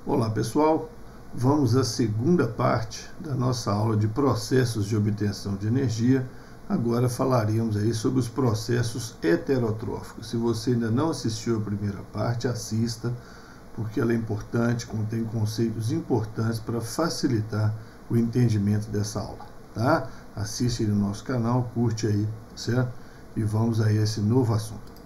Olá pessoal, vamos à segunda parte da nossa aula de processos de obtenção de energia. Agora falaremos aí sobre os processos heterotróficos. Se você ainda não assistiu a primeira parte, assista, porque ela é importante, contém conceitos importantes para facilitar o entendimento dessa aula, tá? Assiste aí no nosso canal, curte aí, certo? E vamos aí a esse novo assunto.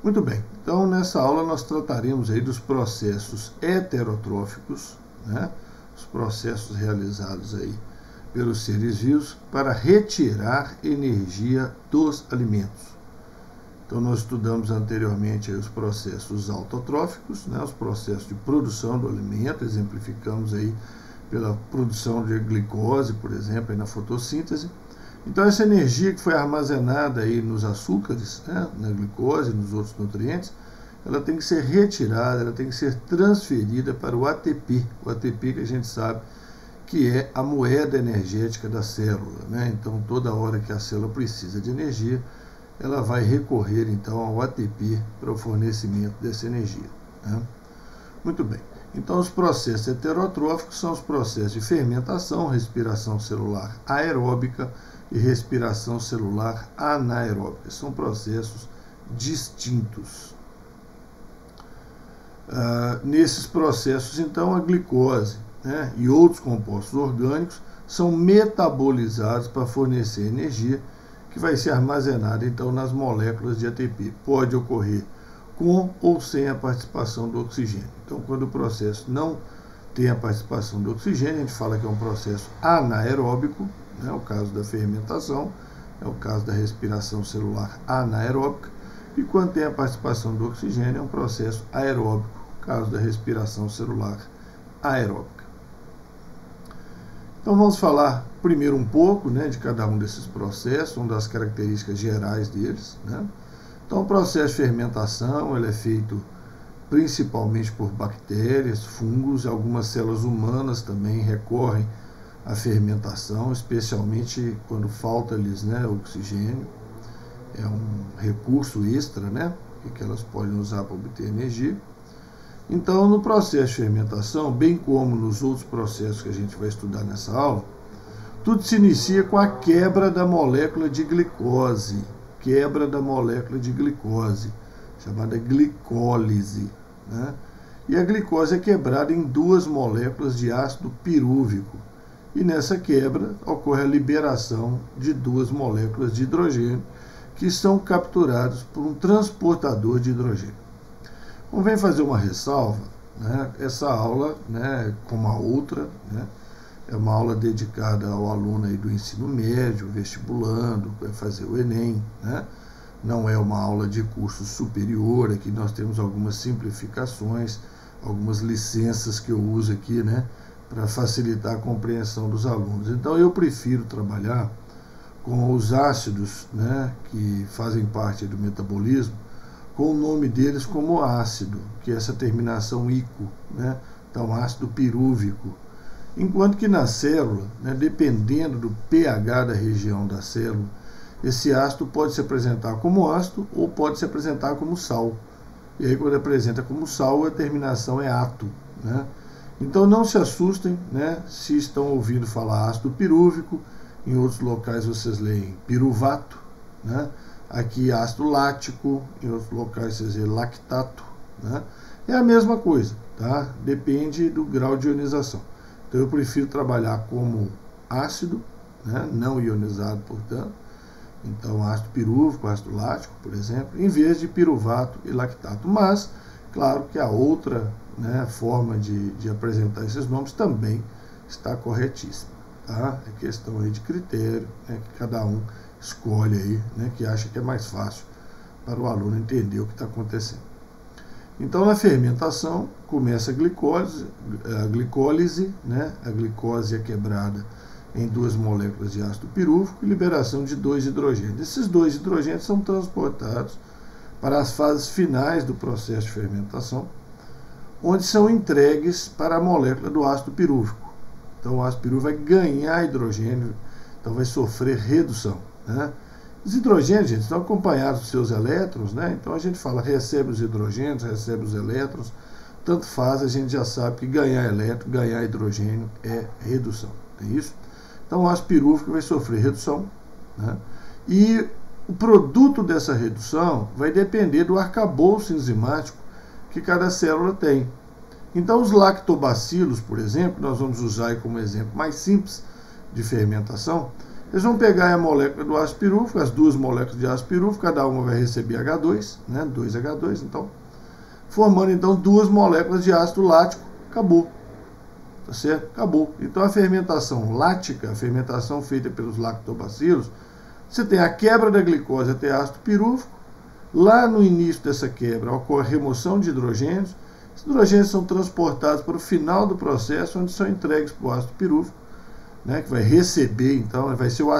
Muito bem, então nessa aula nós trataremos aí dos processos heterotróficos, né? Os processos realizados aí pelos seres vivos para retirar energia dos alimentos. Então nós estudamos anteriormente aí os processos autotróficos, né? Os processos de produção do alimento, exemplificamos aí pela produção de glicose, por exemplo, aí na fotossíntese. Então essa energia que foi armazenada aí nos açúcares, né, na glicose, nos outros nutrientes, ela tem que ser retirada, ela tem que ser transferida para o ATP. O ATP que a gente sabe que é a moeda energética da célula, né? Então toda hora que a célula precisa de energia, ela vai recorrer então ao ATP para o fornecimento dessa energia, né? Muito bem. Então os processos heterotróficos são os processos de fermentação, respiração celular aeróbica e respiração celular anaeróbica. São processos distintos. Nesses processos, então, a glicose, né, e outros compostos orgânicos são metabolizados para fornecer energia que vai ser armazenada, então, nas moléculas de ATP. Pode ocorrer com ou sem a participação do oxigênio. Então, quando o processo não tem a participação do oxigênio, a gente fala que é um processo anaeróbico, é o caso da fermentação, é o caso da respiração celular anaeróbica, e quando tem a participação do oxigênio é um processo aeróbico, caso da respiração celular aeróbica. Então vamos falar primeiro um pouco, né, de cada um desses processos, uma das características gerais deles, né? Então o processo de fermentação ele é feito principalmente por bactérias, fungos, algumas células humanas também recorrem a fermentação, especialmente quando falta-lhes, né, oxigênio. É um recurso extra, né, que elas podem usar para obter energia. Então, no processo de fermentação, bem como nos outros processos que a gente vai estudar nessa aula, tudo se inicia com a quebra da molécula de glicose, chamada glicólise, né? E a glicose é quebrada em duas moléculas de ácido pirúvico. E nessa quebra ocorre a liberação de duas moléculas de hidrogênio que são capturadas por um transportador de hidrogênio. Convém fazer uma ressalva, né? Essa aula, né, como a outra, né, é uma aula dedicada ao aluno aí do ensino médio, vestibulando, vai fazer o Enem, né? Não é uma aula de curso superior, aqui nós temos algumas simplificações, algumas licenças que eu uso aqui, né, para facilitar a compreensão dos alunos. Então eu prefiro trabalhar com os ácidos, né, que fazem parte do metabolismo, com o nome deles como ácido, que é essa terminação ico, né? Então ácido pirúvico. Enquanto que na célula, né, dependendo do pH da região da célula, esse ácido pode se apresentar como ácido ou pode se apresentar como sal. E aí quando apresenta como sal, a terminação é ato, né? Então não se assustem, né, se estão ouvindo falar ácido pirúvico, em outros locais vocês leem piruvato, né? Aqui ácido lático, em outros locais vocês leem lactato, né? É a mesma coisa, tá? Depende do grau de ionização. Então eu prefiro trabalhar como ácido, né, não ionizado, portanto. Então ácido pirúvico, ácido lático, por exemplo, em vez de piruvato e lactato. Mas, claro que a outra, né, forma de apresentar esses nomes também está corretíssima, tá? É questão aí de critério, né, que cada um escolhe aí, né, que acha que é mais fácil para o aluno entender o que está acontecendo. Então na fermentação começa a glicólise, né? A glicose é quebrada em duas moléculas de ácido pirúvico e liberação de dois hidrogênios. Esses dois hidrogênios são transportados para as fases finais do processo de fermentação, onde são entregues para a molécula do ácido pirúvico. Então o ácido pirúvico vai ganhar hidrogênio, então vai sofrer redução, né? Os hidrogênios, gente, estão acompanhados dos seus elétrons, né? Então a gente fala, recebe os hidrogênios, recebe os elétrons, tanto faz, a gente já sabe que ganhar elétron, ganhar hidrogênio é redução. Tem isso? Então o ácido pirúvico vai sofrer redução, né? E o produto dessa redução vai depender do arcabouço enzimático que cada célula tem. Então os lactobacilos, por exemplo, nós vamos usar aí como exemplo mais simples de fermentação, eles vão pegar a molécula do ácido pirúvico, as duas moléculas de ácido pirúvico, cada uma vai receber H2, né, 2H2, então, formando então duas moléculas de ácido lático, acabou. Tá certo? Acabou. Então a fermentação lática, a fermentação feita pelos lactobacilos, você tem a quebra da glicose até ácido pirúvico, lá no início dessa quebra ocorre a remoção de hidrogênios, os hidrogênios são transportados para o final do processo, onde são entregues para o ácido pirúvico, né, que vai receber, então, vai ser o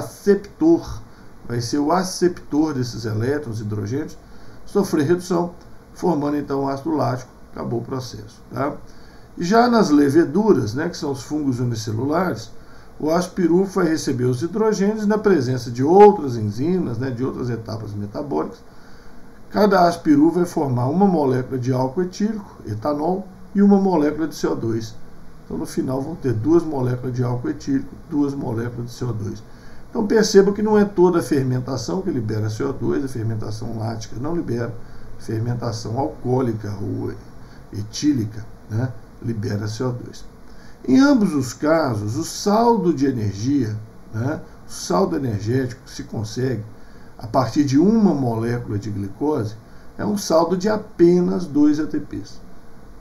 aceptor desses elétrons, hidrogênios, sofrer redução, formando então o ácido lático, acabou o processo. Tá? Já nas leveduras, né, que são os fungos unicelulares, o ácido pirúvico vai receber os hidrogênios na presença de outras enzimas, né, de outras etapas metabólicas. Cada ácido pirúvico vai formar uma molécula de álcool etílico, etanol, e uma molécula de CO2. Então, no final, vão ter duas moléculas de álcool etílico, duas moléculas de CO2. Então, perceba que não é toda a fermentação que libera CO2, a fermentação lática não libera, a fermentação alcoólica ou etílica, né, libera CO2. Em ambos os casos, o saldo de energia, né, o saldo energético que se consegue a partir de uma molécula de glicose é um saldo de apenas 2 ATPs.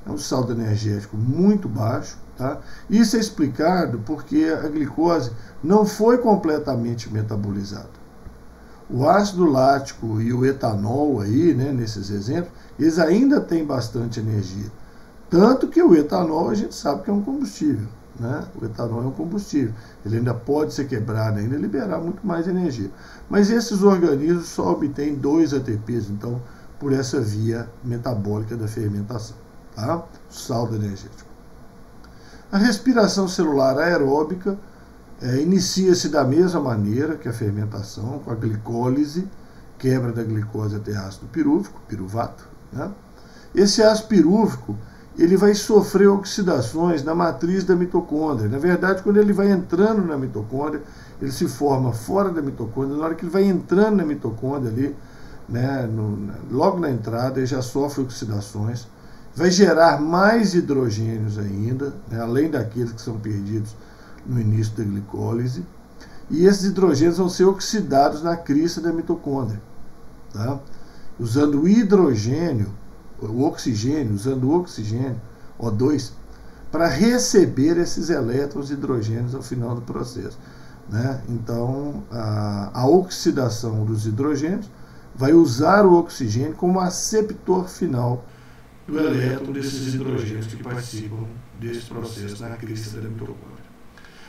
É um saldo energético muito baixo. Tá? Isso é explicado porque a glicose não foi completamente metabolizada. O ácido lático e o etanol, aí, né, nesses exemplos, eles ainda têm bastante energia. Tanto que o etanol a gente sabe que é um combustível. Né? O etanol é um combustível. Ele ainda pode ser quebrado, ainda liberar muito mais energia. Mas esses organismos só obtêm 2 ATPs, então, por essa via metabólica da fermentação. Tá? O saldo energético. A respiração celular aeróbica inicia-se da mesma maneira que a fermentação, com a glicólise, quebra da glicose até ácido pirúvico, piruvato. Né? Esse ácido pirúvico ele vai sofrer oxidações na matriz da mitocôndria. Na verdade, quando ele vai entrando na mitocôndria, ele se forma fora da mitocôndria. Na hora que ele vai entrando na mitocôndria ali, né, logo na entrada, ele já sofre oxidações. Vai gerar mais hidrogênios ainda, né, além daqueles que são perdidos no início da glicólise. E esses hidrogênios vão ser oxidados na crista da mitocôndria. Tá? Usando o hidrogênio, o oxigênio, usando o oxigênio, O2, para receber esses elétrons e hidrogênios ao final do processo. Né? Então, a oxidação dos hidrogênios vai usar o oxigênio como aceptor final do elétron desses hidrogênios que participam desse processo na crista da mitocôndria.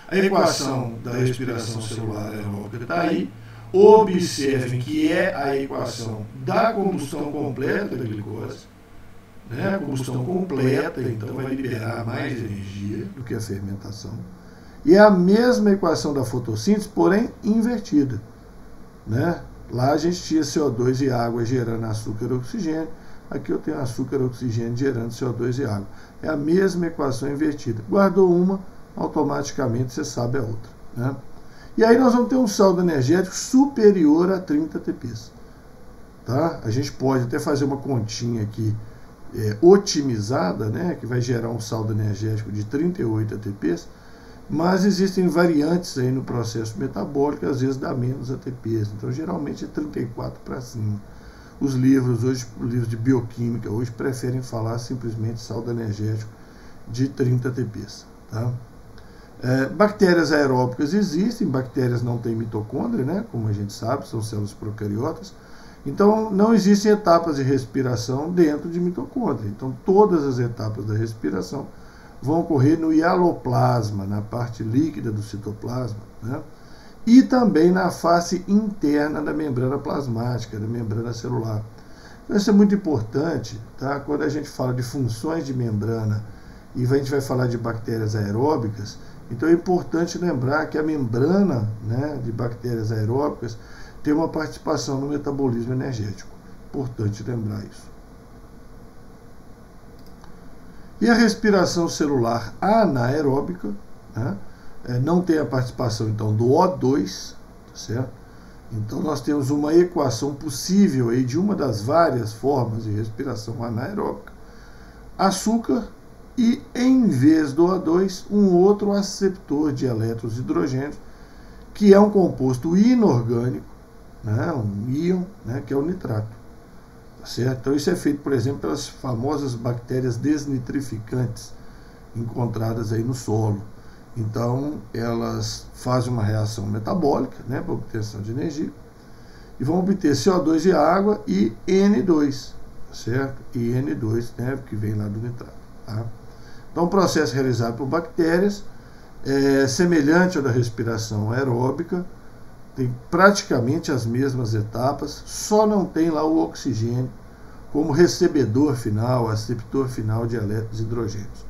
A equação da respiração celular aeróbica está aí. Observem que é a equação da combustão completa da glicose. Né? A combustão completa, então, vai liberar mais energia do que a fermentação. E é a mesma equação da fotossíntese, porém invertida. Né? Lá a gente tinha CO2 e água gerando açúcar e oxigênio. Aqui eu tenho açúcar e oxigênio gerando CO2 e água. É a mesma equação invertida. Guardou uma, automaticamente você sabe a outra. Né? E aí nós vamos ter um saldo energético superior a 30 ATPs. Tá? A gente pode até fazer uma continha aqui otimizada, né, que vai gerar um saldo energético de 38 ATPs, mas existem variantes aí no processo metabólico, às vezes dá menos ATPs. Então geralmente é 34 para cima. Os livros de bioquímica hoje preferem falar simplesmente saldo energético de 30 ATPs. Tá? Bactérias aeróbicas existem, bactérias não têm mitocôndria, né, como a gente sabe, são células procariotas. Então não existem etapas de respiração dentro de mitocôndria. Então todas as etapas da respiração vão ocorrer no hialoplasma, na parte líquida do citoplasma, né? E também na face interna da membrana plasmática, da membrana celular. Então, isso é muito importante, tá? Quando a gente fala de funções de membrana e a gente vai falar de bactérias aeróbicas, então é importante lembrar que a membrana, né, de bactérias aeróbicas tem uma participação no metabolismo energético. Importante lembrar isso. E a respiração celular anaeróbica, né, não tem a participação então do O2, tá certo? Então nós temos uma equação possível aí de uma das várias formas de respiração anaeróbica: açúcar e, em vez do O2, um outro aceptor de elétrons e hidrogênios, que é um composto inorgânico, né, um íon, né, que é o nitrato. Tá certo? Então isso é feito, por exemplo, pelas famosas bactérias desnitrificantes encontradas aí no solo. Então elas fazem uma reação metabólica, né, para obtenção de energia, e vão obter CO2 de água e N2, tá certo? E N2, né, que vem lá do nitrato. Tá? Então o processo realizado por bactérias é semelhante ao da respiração aeróbica, tem praticamente as mesmas etapas, só não tem lá o oxigênio como recebedor final, aceptor final de elétrons e hidrogênios.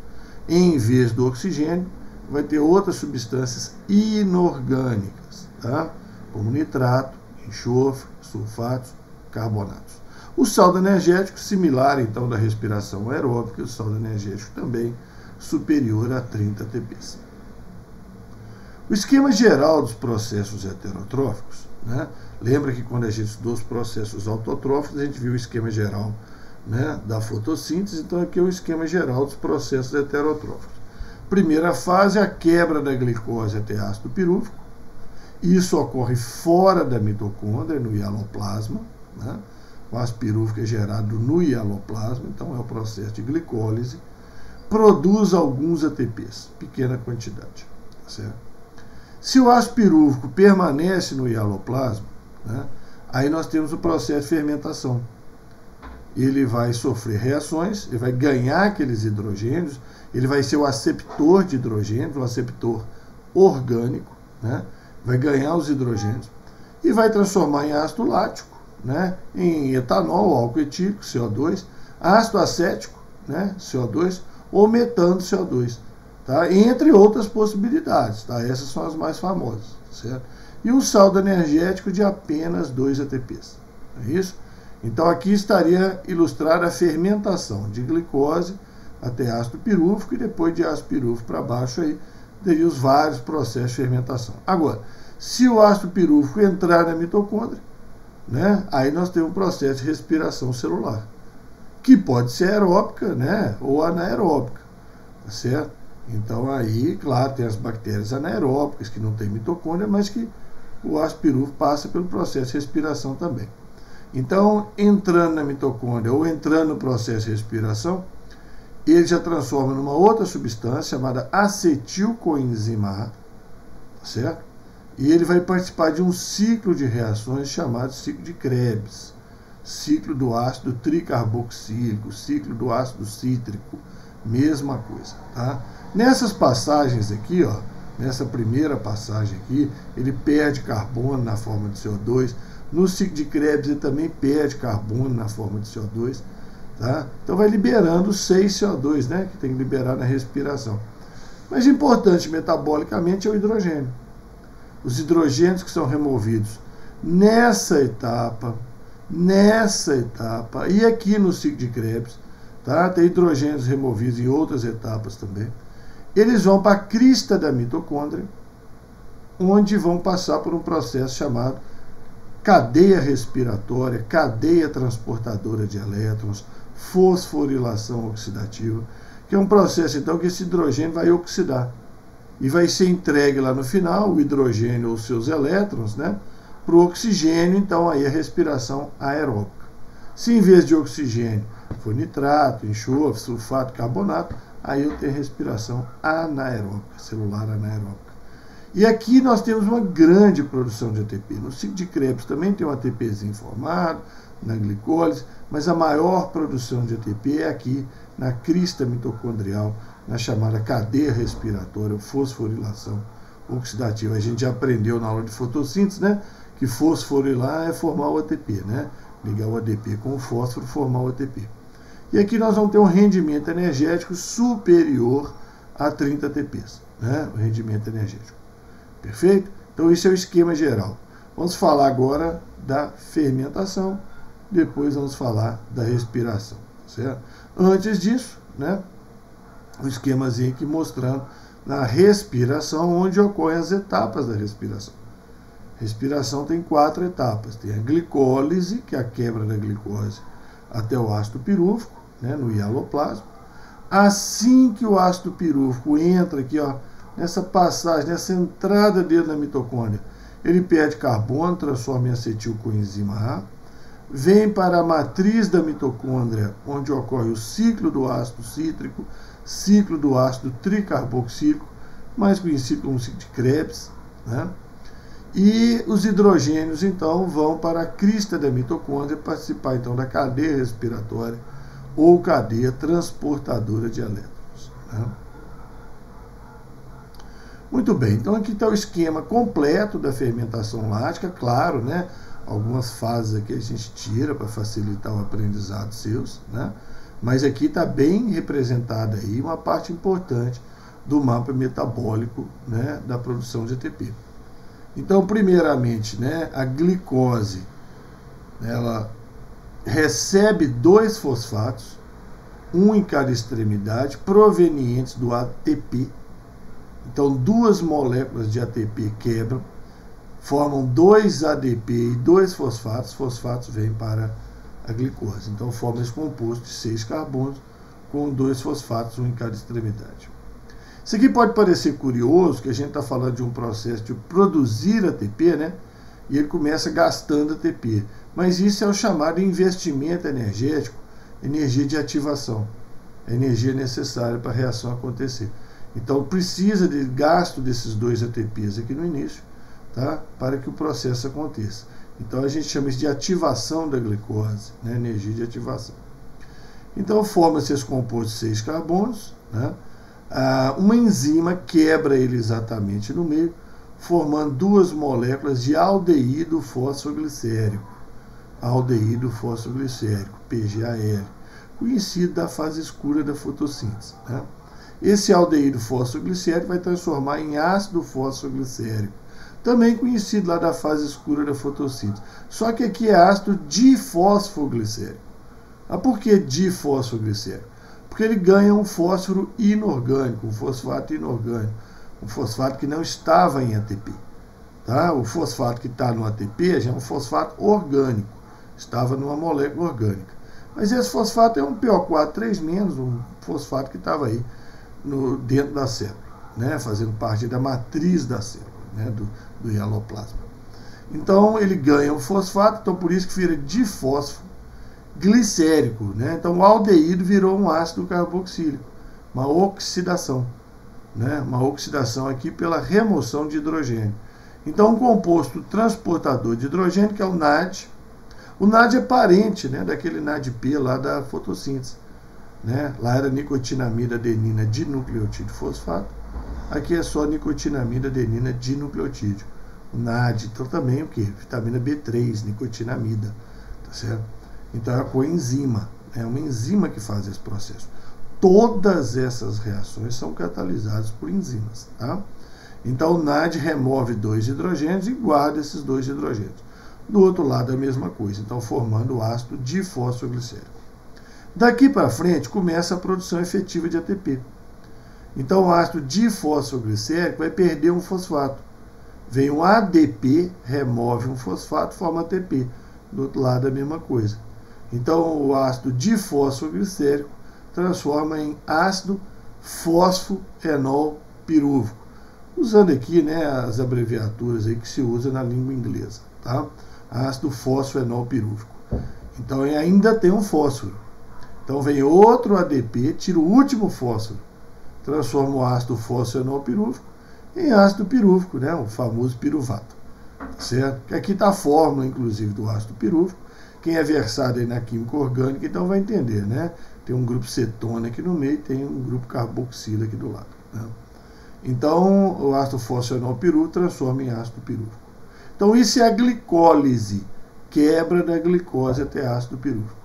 Em vez do oxigênio, vai ter outras substâncias inorgânicas, tá? Como nitrato, enxofre, sulfatos, carbonatos. O saldo energético, similar então da respiração aeróbica, o saldo energético também superior a 30 ATP. O esquema geral dos processos heterotróficos, né? Lembra que quando a gente estudou os processos autotróficos, a gente viu o esquema geral, né, da fotossíntese. Então aqui é o esquema geral dos processos heterotróficos. Primeira fase, a quebra da glicose até ácido pirúvico. Isso ocorre fora da mitocôndria, no hialoplasma, né? O ácido pirúvico é gerado no hialoplasma, então é o processo de glicólise. Produz alguns ATPs, pequena quantidade, tá certo? Se o ácido pirúvico permanece no hialoplasma, né, aí nós temos o processo de fermentação. Ele vai sofrer reações, ele vai ganhar aqueles hidrogênios, ele vai ser o aceptor de hidrogênios, o aceptor orgânico, né, vai ganhar os hidrogênios e vai transformar em ácido lático, né, em etanol, álcool etílico, CO2, ácido acético, né, CO2, ou metano, CO2. Tá? Entre outras possibilidades, tá? Essas são as mais famosas, certo? E um saldo energético de apenas 2 ATPs. É isso? Então aqui estaria ilustrada a fermentação de glicose até ácido pirúvico, e depois de ácido pirúvico para baixo aí teria os vários processos de fermentação. Agora, se o ácido pirúvico entrar na mitocôndria, né, aí nós temos um processo de respiração celular, que pode ser aeróbica, né, ou anaeróbica, tá certo? Então aí, claro, tem as bactérias anaeróbicas que não tem mitocôndria, mas que o ácido pirúvico passa pelo processo de respiração também. Então, entrando na mitocôndria ou entrando no processo de respiração, ele já transforma numa outra substância chamada acetilcoenzima A, tá certo? E ele vai participar de um ciclo de reações chamado ciclo de Krebs, ciclo do ácido tricarboxílico, ciclo do ácido cítrico, mesma coisa, tá? Nessas passagens aqui, ó, nessa primeira passagem aqui, ele perde carbono na forma de CO2. No ciclo de Krebs ele também perde carbono na forma de CO2, tá? Então vai liberando 6 CO2, né, que tem que liberar na respiração. Mas importante metabolicamente é o hidrogênio. Os hidrogênios que são removidos nessa etapa e aqui no ciclo de Krebs, tá? Tem hidrogênios removidos em outras etapas também. Eles vão para a crista da mitocôndria, onde vão passar por um processo chamado cadeia respiratória, cadeia transportadora de elétrons, fosforilação oxidativa, que é um processo então que esse hidrogênio vai oxidar e vai ser entregue lá no final, o hidrogênio ou seus elétrons, né, para o oxigênio. Então aí a respiração aeróbica. Se em vez de oxigênio for nitrato, enxofre, sulfato, carbonato, aí eu tenho respiração anaeróbica, celular anaeróbica. E aqui nós temos uma grande produção de ATP. No ciclo de Krebs também tem um ATPzinho formado, na glicólise, mas a maior produção de ATP é aqui na crista mitocondrial, na chamada cadeia respiratória, fosforilação oxidativa. A gente já aprendeu na aula de fotossíntese, né, que fosforilar é formar o ATP, né? Ligar o ADP com o fósforo, formar o ATP. E aqui nós vamos ter um rendimento energético superior a 30 ATPs, né? O rendimento energético. Perfeito? Então esse é o esquema geral. Vamos falar agora da fermentação, depois vamos falar da respiração, certo? Antes disso, né, um esquemazinho aqui mostrando na respiração onde ocorrem as etapas da respiração. Respiração tem 4 etapas. Tem a glicólise, que é a quebra da glicose até o ácido pirúvico, né, no hialoplasma. Assim que o ácido pirúvico entra aqui, ó, nessa passagem, nessa entrada dele na mitocôndria, ele perde carbono, transforma em acetilcoenzima A, vem para a matriz da mitocôndria, onde ocorre o ciclo do ácido cítrico, ciclo do ácido tricarboxílico, mais conhecido como ciclo de Krebs, né? E os hidrogênios, então, vão para a crista da mitocôndria participar, então, da cadeia respiratória ou cadeia transportadora de elétrons, né? Muito bem, então aqui está o esquema completo da fermentação lática, claro, né? Algumas fases aqui a gente tira para facilitar o aprendizado seus, né? Mas aqui está bem representada aí uma parte importante do mapa metabólico, né, da produção de ATP. Então, primeiramente, né, a glicose, ela recebe 2 fosfatos, um em cada extremidade, provenientes do ATP. Então, 2 moléculas de ATP quebram, formam 2 ADP e 2 fosfatos. Fosfatos vêm para a glicose. Então, forma esse composto de 6 carbonos com 2 fosfatos, um em cada extremidade. Isso aqui pode parecer curioso, que a gente está falando de um processo de produzir ATP, né? E ele começa gastando ATP. Mas isso é o chamado investimento energético, energia de ativação. A energia necessária para a reação acontecer. Então, precisa de gasto desses 2 ATPs aqui no início, tá? Para que o processo aconteça. Então, a gente chama isso de ativação da glicose, né? Energia de ativação. Então, forma-se esse composto de 6 carbonos, né? Uma enzima quebra ele exatamente no meio, formando 2 moléculas de aldeído fosfoglicérico. Aldeído fosfoglicérico, PGAL, conhecido da fase escura da fotossíntese, né? Esse aldeído fosfoglicérico vai transformar em ácido fosfoglicérico, também conhecido lá da fase escura da fotossíntese. Só que aqui é ácido difosfoglicérico. Por que difosfoglicérico? Porque ele ganha um fósforo inorgânico, um fosfato inorgânico, um fosfato que não estava em ATP. Tá? O fosfato que está no ATP já é um fosfato orgânico, estava numa molécula orgânica. Mas esse fosfato é um PO4 3-, um fosfato que estava aí dentro da célula, né? Fazendo parte da matriz da célula, né? do hialoplasma. Então ele ganha um fosfato, então por isso que vira difosfoglicérico, né? Então o aldeído virou um ácido carboxílico, uma oxidação, né? Uma oxidação aqui pela remoção de hidrogênio. Então um composto transportador de hidrogênio, que é o NAD. O NAD é parente, né, daquele NADP lá da fotossíntese, né? Lá era nicotinamida adenina dinucleotídeo fosfato, aqui é só nicotinamida adenina dinucleotídeo. O NAD, então também o que? Vitamina B3, nicotinamida, tá certo? Então é a coenzima, é uma enzima que faz esse processo. Todas essas reações são catalisadas por enzimas, tá? Então o NAD remove 2 hidrogênios e guarda esses 2 hidrogênios. Do outro lado a mesma coisa, então formando o ácido difosfoglicérico. Daqui para frente começa a produção efetiva de ATP. Então o ácido difosfoglicérico vai perder um fosfato. Vem um ADP, remove um fosfato, forma ATP. Do outro lado a mesma coisa. Então o ácido difosfoglicérico transforma em ácido fosfoenol pirúvico. Usando aqui, né, as abreviaturas aí que se usa na língua inglesa, tá? Ácido fosfoenol pirúvico. Então ainda tem um fósforo. Então vem outro ADP, tira o último fósforo, transforma o ácido fosfoenol pirúvico em ácido pirúvico, né, o famoso piruvato. Certo? Aqui está a fórmula, inclusive, do ácido pirúvico. Quem é versado aí na química orgânica, então vai entender, né? Tem um grupo cetona aqui no meio, tem um grupo carboxila aqui do lado, né? Então, o ácido fosfoenol pirúvico transforma em ácido pirúvico. Então, isso é a glicólise, quebra da glicose até ácido pirúvico.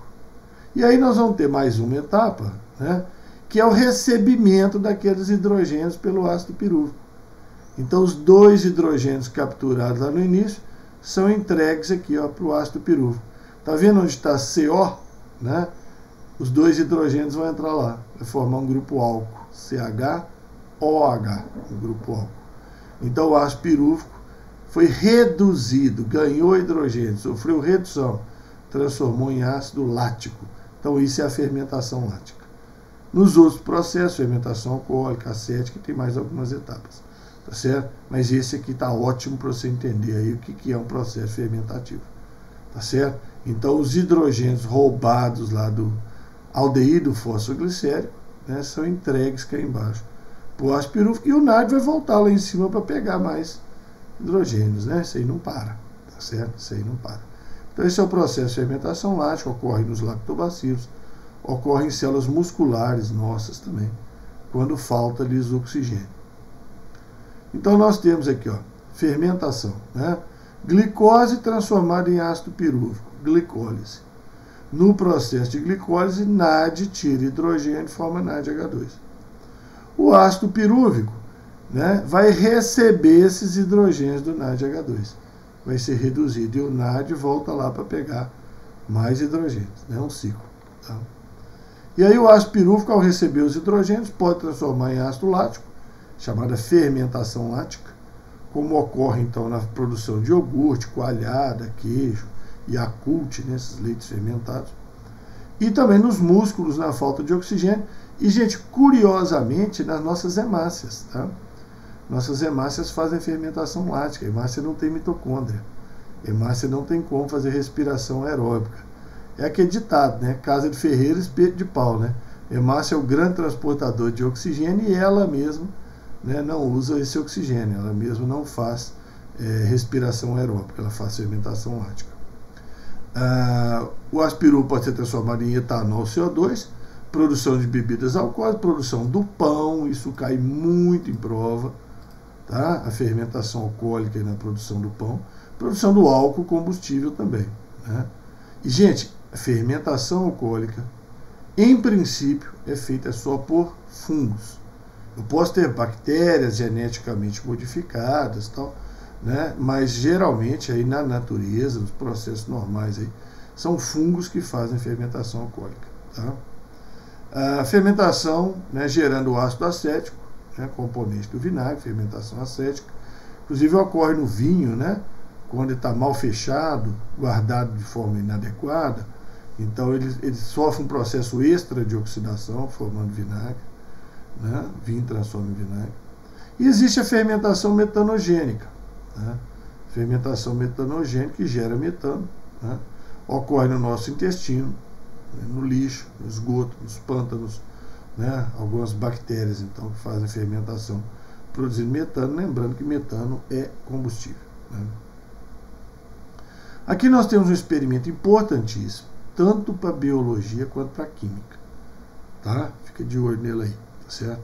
E aí nós vamos ter mais uma etapa, né? Que é o recebimento daqueles hidrogênios pelo ácido pirúvico. Então, os 2 hidrogênios capturados lá no início são entregues aqui para o ácido pirúvico. Está vendo onde está CO? Né? os dois hidrogênios vão entrar lá, vai formar um grupo álcool, CHOH, um grupo álcool. Então o ácido pirúvico foi reduzido, ganhou hidrogênio, sofreu redução, transformou em ácido lático. Então isso é a fermentação lática. Nos outros processos, fermentação alcoólica, acética, tem mais algumas etapas, tá certo? Mas esse aqui tá ótimo para você entender aí o que é um processo fermentativo, tá certo? Então os hidrogênios roubados lá do aldeído fosfoglicérico, né, são entregues cá embaixo para o ácido pirúvico, e o nádio vai voltar lá em cima para pegar mais hidrogênios, né? Isso aí não para, tá certo? Isso aí não para. Então esse é o processo de fermentação lática, ocorre nos lactobacilos, ocorre em células musculares nossas também, quando falta-lhes oxigênio. Então nós temos aqui, ó, fermentação, né? Glicose transformada em ácido pirúvico, glicólise. No processo de glicólise, NAD tira hidrogênio e forma NADH2. O ácido pirúvico, né, vai receber esses hidrogênios do NADH2. Vai ser reduzido e o NAD volta lá para pegar mais hidrogênios. É, né, um ciclo. Tá? E aí o ácido pirúvico, ao receber os hidrogênios, pode transformar em ácido lático, chamada fermentação lática, como ocorre então na produção de iogurte, coalhada, queijo, Yakult, né, esses leites fermentados. E também nos músculos, na falta de oxigênio. E, gente, curiosamente, nas nossas hemácias, tá? Nossas hemácias fazem fermentação lática. A hemácia não tem mitocôndria. A hemácia não tem como fazer respiração aeróbica. É aquele ditado, né? Casa de ferreiro, espeto de pau, né? A hemácia é o grande transportador de oxigênio e ela mesma, né, não usa esse oxigênio. Ela mesma não faz respiração aeróbica. Ela faz fermentação lática. O ácido pirúvico pode ser transformado em etanol, CO2, produção de bebidas alcoólicas, produção do pão, isso cai muito em prova, tá? A fermentação alcoólica na produção do pão, produção do álcool, combustível também, né? E, gente, a fermentação alcoólica, em princípio, é feita só por fungos. Eu posso ter bactérias geneticamente modificadas, tal, né? Mas geralmente aí na natureza, nos processos normais aí, são fungos que fazem fermentação alcoólica, tá? A fermentação, né, gerando o ácido acético, né, componente do vinagre, fermentação acética, inclusive ocorre no vinho, né, quando ele está mal fechado, guardado de forma inadequada, então ele sofre um processo extra de oxidação, formando vinagre, né, vinho transforma em vinagre. E existe a fermentação metanogênica, né, fermentação metanogênica que gera metano, né, ocorre no nosso intestino, no lixo, no esgoto, nos pântanos, né? Algumas bactérias então que fazem fermentação produzindo metano, lembrando que metano é combustível, né? Aqui nós temos um experimento importantíssimo, tanto para biologia quanto para química, tá? Fica de olho nele aí, tá certo?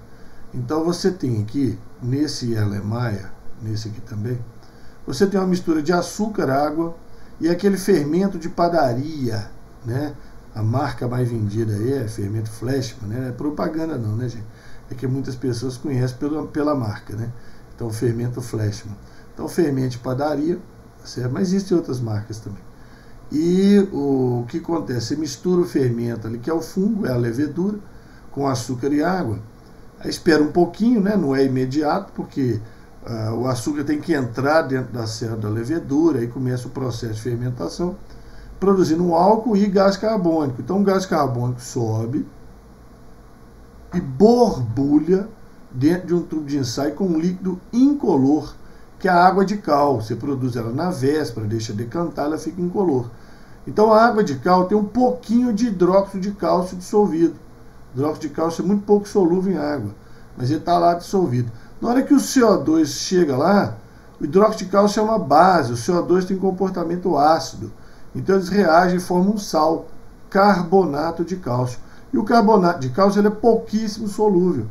Então você tem aqui, nesse Erlenmeyer, nesse aqui também, você tem uma mistura de açúcar, água e aquele fermento de padaria, né? A marca mais vendida aí é fermento Fleischmann, né? Não é propaganda não, né, gente? É que muitas pessoas conhecem pela marca, né? Então, o fermento Fleischmann. Então, fermento de padaria, certo? Mas existem outras marcas também. E o que acontece? Você mistura o fermento ali, que é o fungo, é a levedura, com açúcar e água. Aí espera um pouquinho, né? Não é imediato, porque o açúcar tem que entrar dentro da célula da levedura, aí começa o processo de fermentação, produzindo um álcool e gás carbônico. Então o gás carbônico sobe e borbulha dentro de um tubo de ensaio com um líquido incolor, que é a água de cal. Você produz ela na véspera, deixa decantar, ela fica incolor. Então a água de cal tem um pouquinho de hidróxido de cálcio dissolvido. O hidróxido de cálcio é muito pouco solúvel em água, mas ele está lá dissolvido. Na hora que o CO2 chega lá, o hidróxido de cálcio é uma base, o CO2 tem comportamento ácido. Então eles reagem e formam um sal, carbonato de cálcio. E o carbonato de cálcio ele é pouquíssimo solúvel.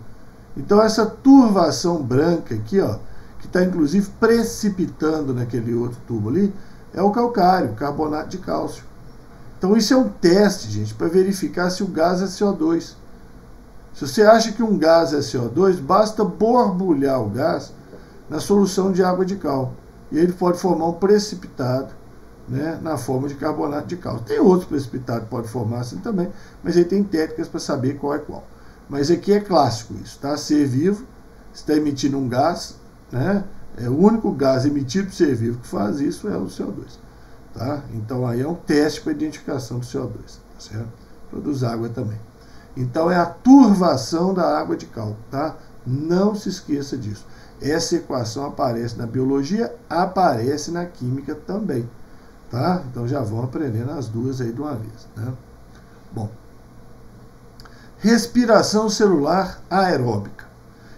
Então essa turvação branca aqui, ó, que está inclusive precipitando naquele outro tubo ali, é o calcário, carbonato de cálcio. Então isso é um teste, gente, para verificar se o gás é CO2. Se você acha que um gás é CO2, basta borbulhar o gás na solução de água de cal. E ele pode formar um precipitado, né, na forma de carbonato de cálcio. Tem outros precipitados que podem formar assim também, mas aí tem técnicas para saber qual é qual. Mas aqui é clássico isso, tá? Ser vivo, está emitindo um gás, né? O único gás emitido por ser vivo que faz isso é o CO2. Tá? Então aí é um teste para identificação do CO2. Tá certo? Produz água também. Então é a turvação da água de cálcio. Tá? Não se esqueça disso. Essa equação aparece na biologia, aparece na química também. Tá? Então já vão aprendendo as duas aí de uma vez. Né? Bom. Respiração celular aeróbica.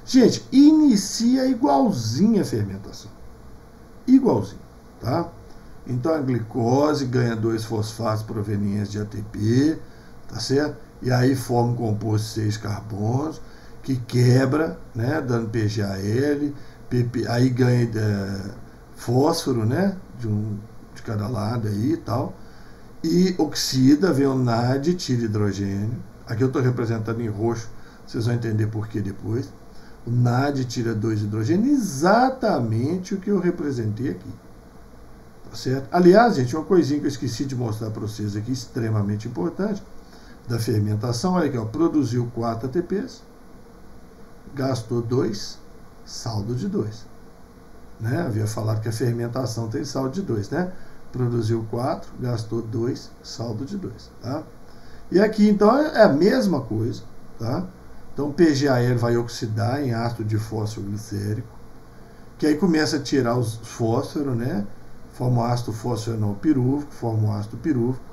Gente, inicia igualzinho a fermentação. Igualzinho, tá? Então a glicose ganha 2 fosfatos provenientes de ATP, tá certo? E aí forma um composto de 6 carbonos, que quebra, né? Dando PGAL, aí ganha fósforo, né? De cada lado aí e tal. E oxida, vem o NAD, tira hidrogênio. Aqui eu estou representando em roxo, vocês vão entender por que depois. O NAD tira 2 hidrogênios, exatamente o que eu representei aqui. Tá certo? Aliás, gente, uma coisinha que eu esqueci de mostrar para vocês aqui, extremamente importante, da fermentação, olha aqui, ó, produziu 4 ATPs, gastou 2, saldo de 2. Né? Havia falado que a fermentação tem saldo de 2, né? Produziu 4, gastou 2, saldo de 2. Tá? E aqui, então, é a mesma coisa, tá? Então o PGAL vai oxidar em ácido de fósforo glicérico, que aí começa a tirar os fósforos, né? Forma o ácido fosfonol pirúvico, forma o ácido pirúvico.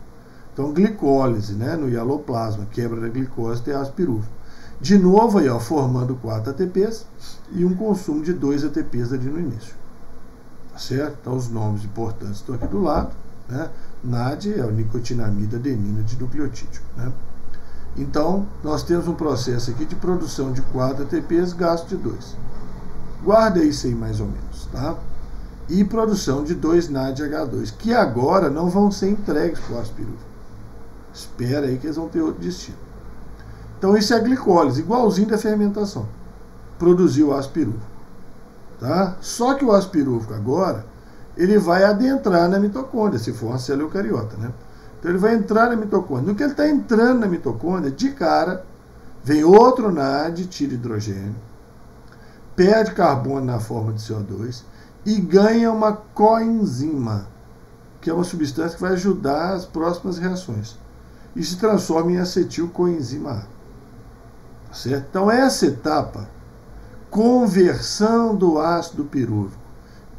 Então glicólise, né? No hialoplasma, quebra da glicose, tem ácido pirúvico. De novo aí, ó, formando 4 ATPs e um consumo de 2 ATPs ali no início. Tá certo? Então os nomes importantes estão aqui do lado, né? NAD é o nicotinamida adenina de nucleotídeo, né? Então, nós temos um processo aqui de produção de 4 ATPs, gasto de 2. Guarda isso aí mais ou menos, tá? E produção de 2 NADH2, que agora não vão ser entregues para o ácido pirúvico. Espera aí que eles vão ter outro destino. Então, isso é a glicólise, igualzinho da fermentação. Produziu o ácido pirúvico. Tá? Só que o ácido pirúvico agora, ele vai adentrar na mitocôndria, se for uma célula eucariota, né? Então ele vai entrar na mitocôndria. No que ele está entrando na mitocôndria, de cara, vem outro NAD, tira hidrogênio, perde carbono na forma de CO2 e ganha uma coenzima, que é uma substância que vai ajudar as próximas reações. E se transforma em acetilcoenzima A. Tá certo? Então essa etapa, conversão do ácido pirúvico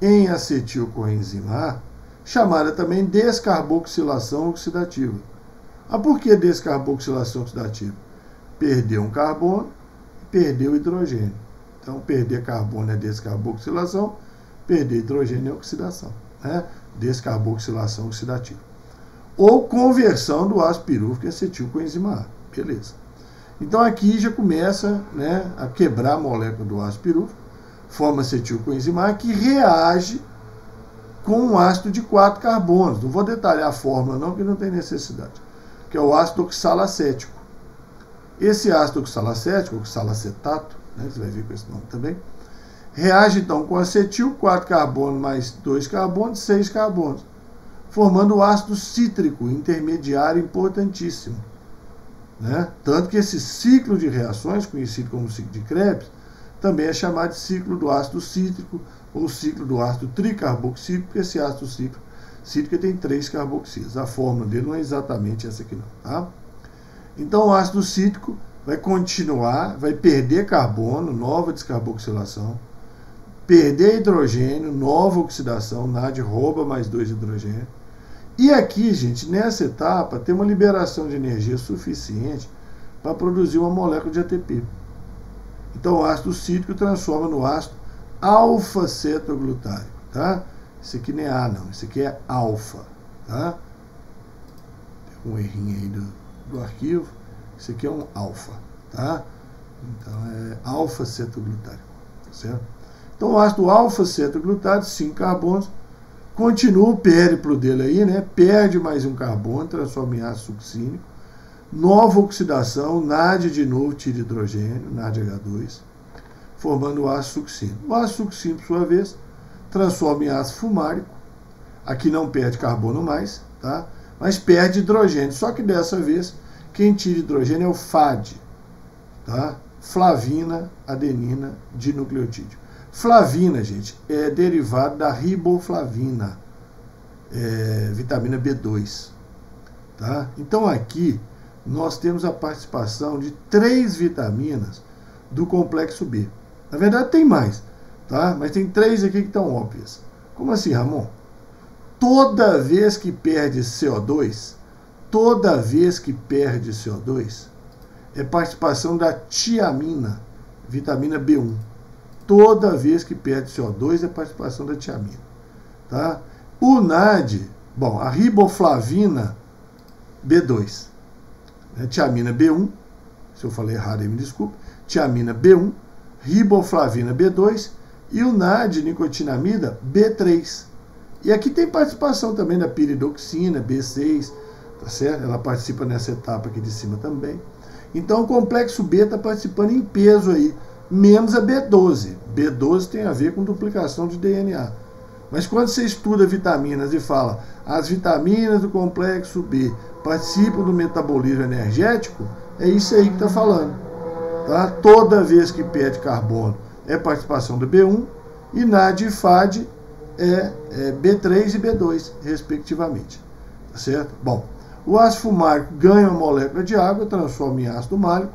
em acetilcoenzima A, chamada também descarboxilação oxidativa. Por que descarboxilação oxidativa? Perdeu um carbono e perdeu hidrogênio. Então, perder carbono é descarboxilação, perder hidrogênio é oxidação. Né? Descarboxilação oxidativa. Ou conversão do ácido pirúvico em acetilcoenzima A. Beleza. Então, aqui já começa, né, a quebrar a molécula do ácido pirúvico, forma acetilcoenzima A, que reage com um ácido de 4 carbonos. Não vou detalhar a fórmula não, porque não tem necessidade. Que é o ácido oxalacético. Esse ácido oxalacético, oxalacetato, né, você vai ver com esse nome também, reage então com acetil, 4 carbonos mais 2 carbonos, 6 carbonos, formando o ácido cítrico, intermediário importantíssimo. Né? Tanto que esse ciclo de reações, conhecido como ciclo de Krebs, também é chamado de ciclo do ácido cítrico, ou ciclo do ácido tricarboxílico, porque esse ácido cítrico tem 3 carboxilas. A fórmula dele não é exatamente essa aqui não. Tá? Então o ácido cítrico vai continuar, vai perder carbono, nova descarboxilação, perder hidrogênio, nova oxidação, NAD rouba mais 2 hidrogênio. E aqui, gente, nessa etapa, tem uma liberação de energia suficiente para produzir uma molécula de ATP. Então o ácido cítrico transforma no ácido alfa-cetoglutárico, tá? Esse aqui não é A não, esse aqui é alfa, tá? Tem um errinho aí do arquivo, esse aqui é um alfa, tá? Então é alfa-cetoglutárico, tá certo? Então o ácido alfa-cetoglutárico, 5 carbonos, continua o périplo dele aí, né? Perde mais um carbono, transforma em ácido succínico, nova oxidação, NAD de novo, tira hidrogênio, NADH2, formando o ácido succínico. O ácido succínico, por sua vez, transforma em ácido fumárico, Aqui não perde carbono mais, tá? Mas perde hidrogênio. Só que dessa vez, quem tira hidrogênio é o FAD, tá? Flavina, adenina, dinucleotídeo. Flavina, gente, é derivado da riboflavina, vitamina B2. Tá? Então aqui nós temos a participação de 3 vitaminas do complexo B. Na verdade tem mais, tá? Mas tem 3 aqui que estão óbvias. Como assim, Ramon? Toda vez que perde CO2, é participação da tiamina, vitamina B1. Toda vez que perde CO2 é participação da tiamina. Tá? O NAD, bom, a riboflavina B2, né? Tiamina B1, se eu falei errado aí me desculpe, tiamina B1, riboflavina B2 e o NAD, nicotinamida B3. E aqui tem participação também da piridoxina B6, tá certo? Ela participa nessa etapa aqui de cima também. Então o complexo B está participando em peso aí, menos a B12. B12 tem a ver com duplicação de DNA. Mas quando você estuda vitaminas e fala as vitaminas do complexo B participam do metabolismo energético, é isso aí que está falando. Tá? Toda vez que perde carbono é participação do B1 e NAD e FAD é B3 e B2, respectivamente. Tá certo? Bom, o ácido fumarico ganha uma molécula de água, transforma em ácido málico,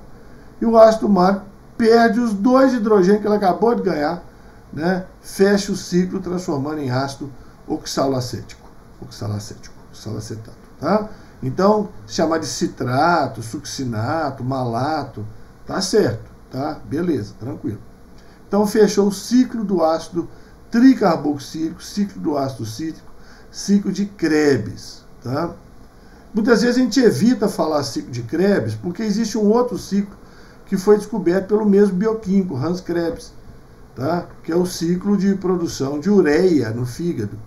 e o ácido málico perde os 2 hidrogênios que ele acabou de ganhar, né? Fecha o ciclo transformando em ácido oxalacético, oxalacetato, tá? Então, chamar de citrato, succinato, malato, tá certo, tá? Beleza, tranquilo. Então, fechou o ciclo do ácido tricarboxílico, ciclo do ácido cítrico, ciclo de Krebs, tá? Muitas vezes a gente evita falar ciclo de Krebs porque existe um outro ciclo que foi descoberto pelo mesmo bioquímico, Hans Krebs, tá? Que é o ciclo de produção de ureia no fígado,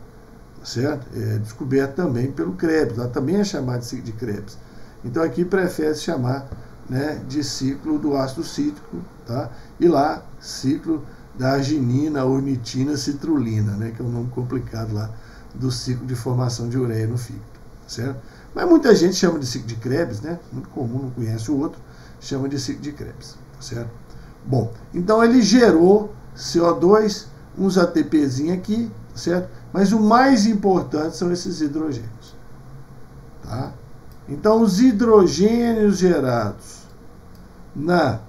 tá certo? É descoberto também pelo Krebs, lá também é chamado de ciclo de Krebs. Então aqui prefere-se chamar, né, de ciclo do ácido cítrico, tá? E lá, ciclo da arginina, ornitina, citrulina, né, que é um nome complicado lá do ciclo de formação de ureia no fígado, certo? Mas muita gente chama de ciclo de Krebs, né? Muito comum, não conhece o outro, chama de ciclo de Krebs, certo? Bom, então ele gerou CO2, uns ATPzinhos aqui, certo? Mas o mais importante são esses hidrogênios, tá? Então os hidrogênios gerados na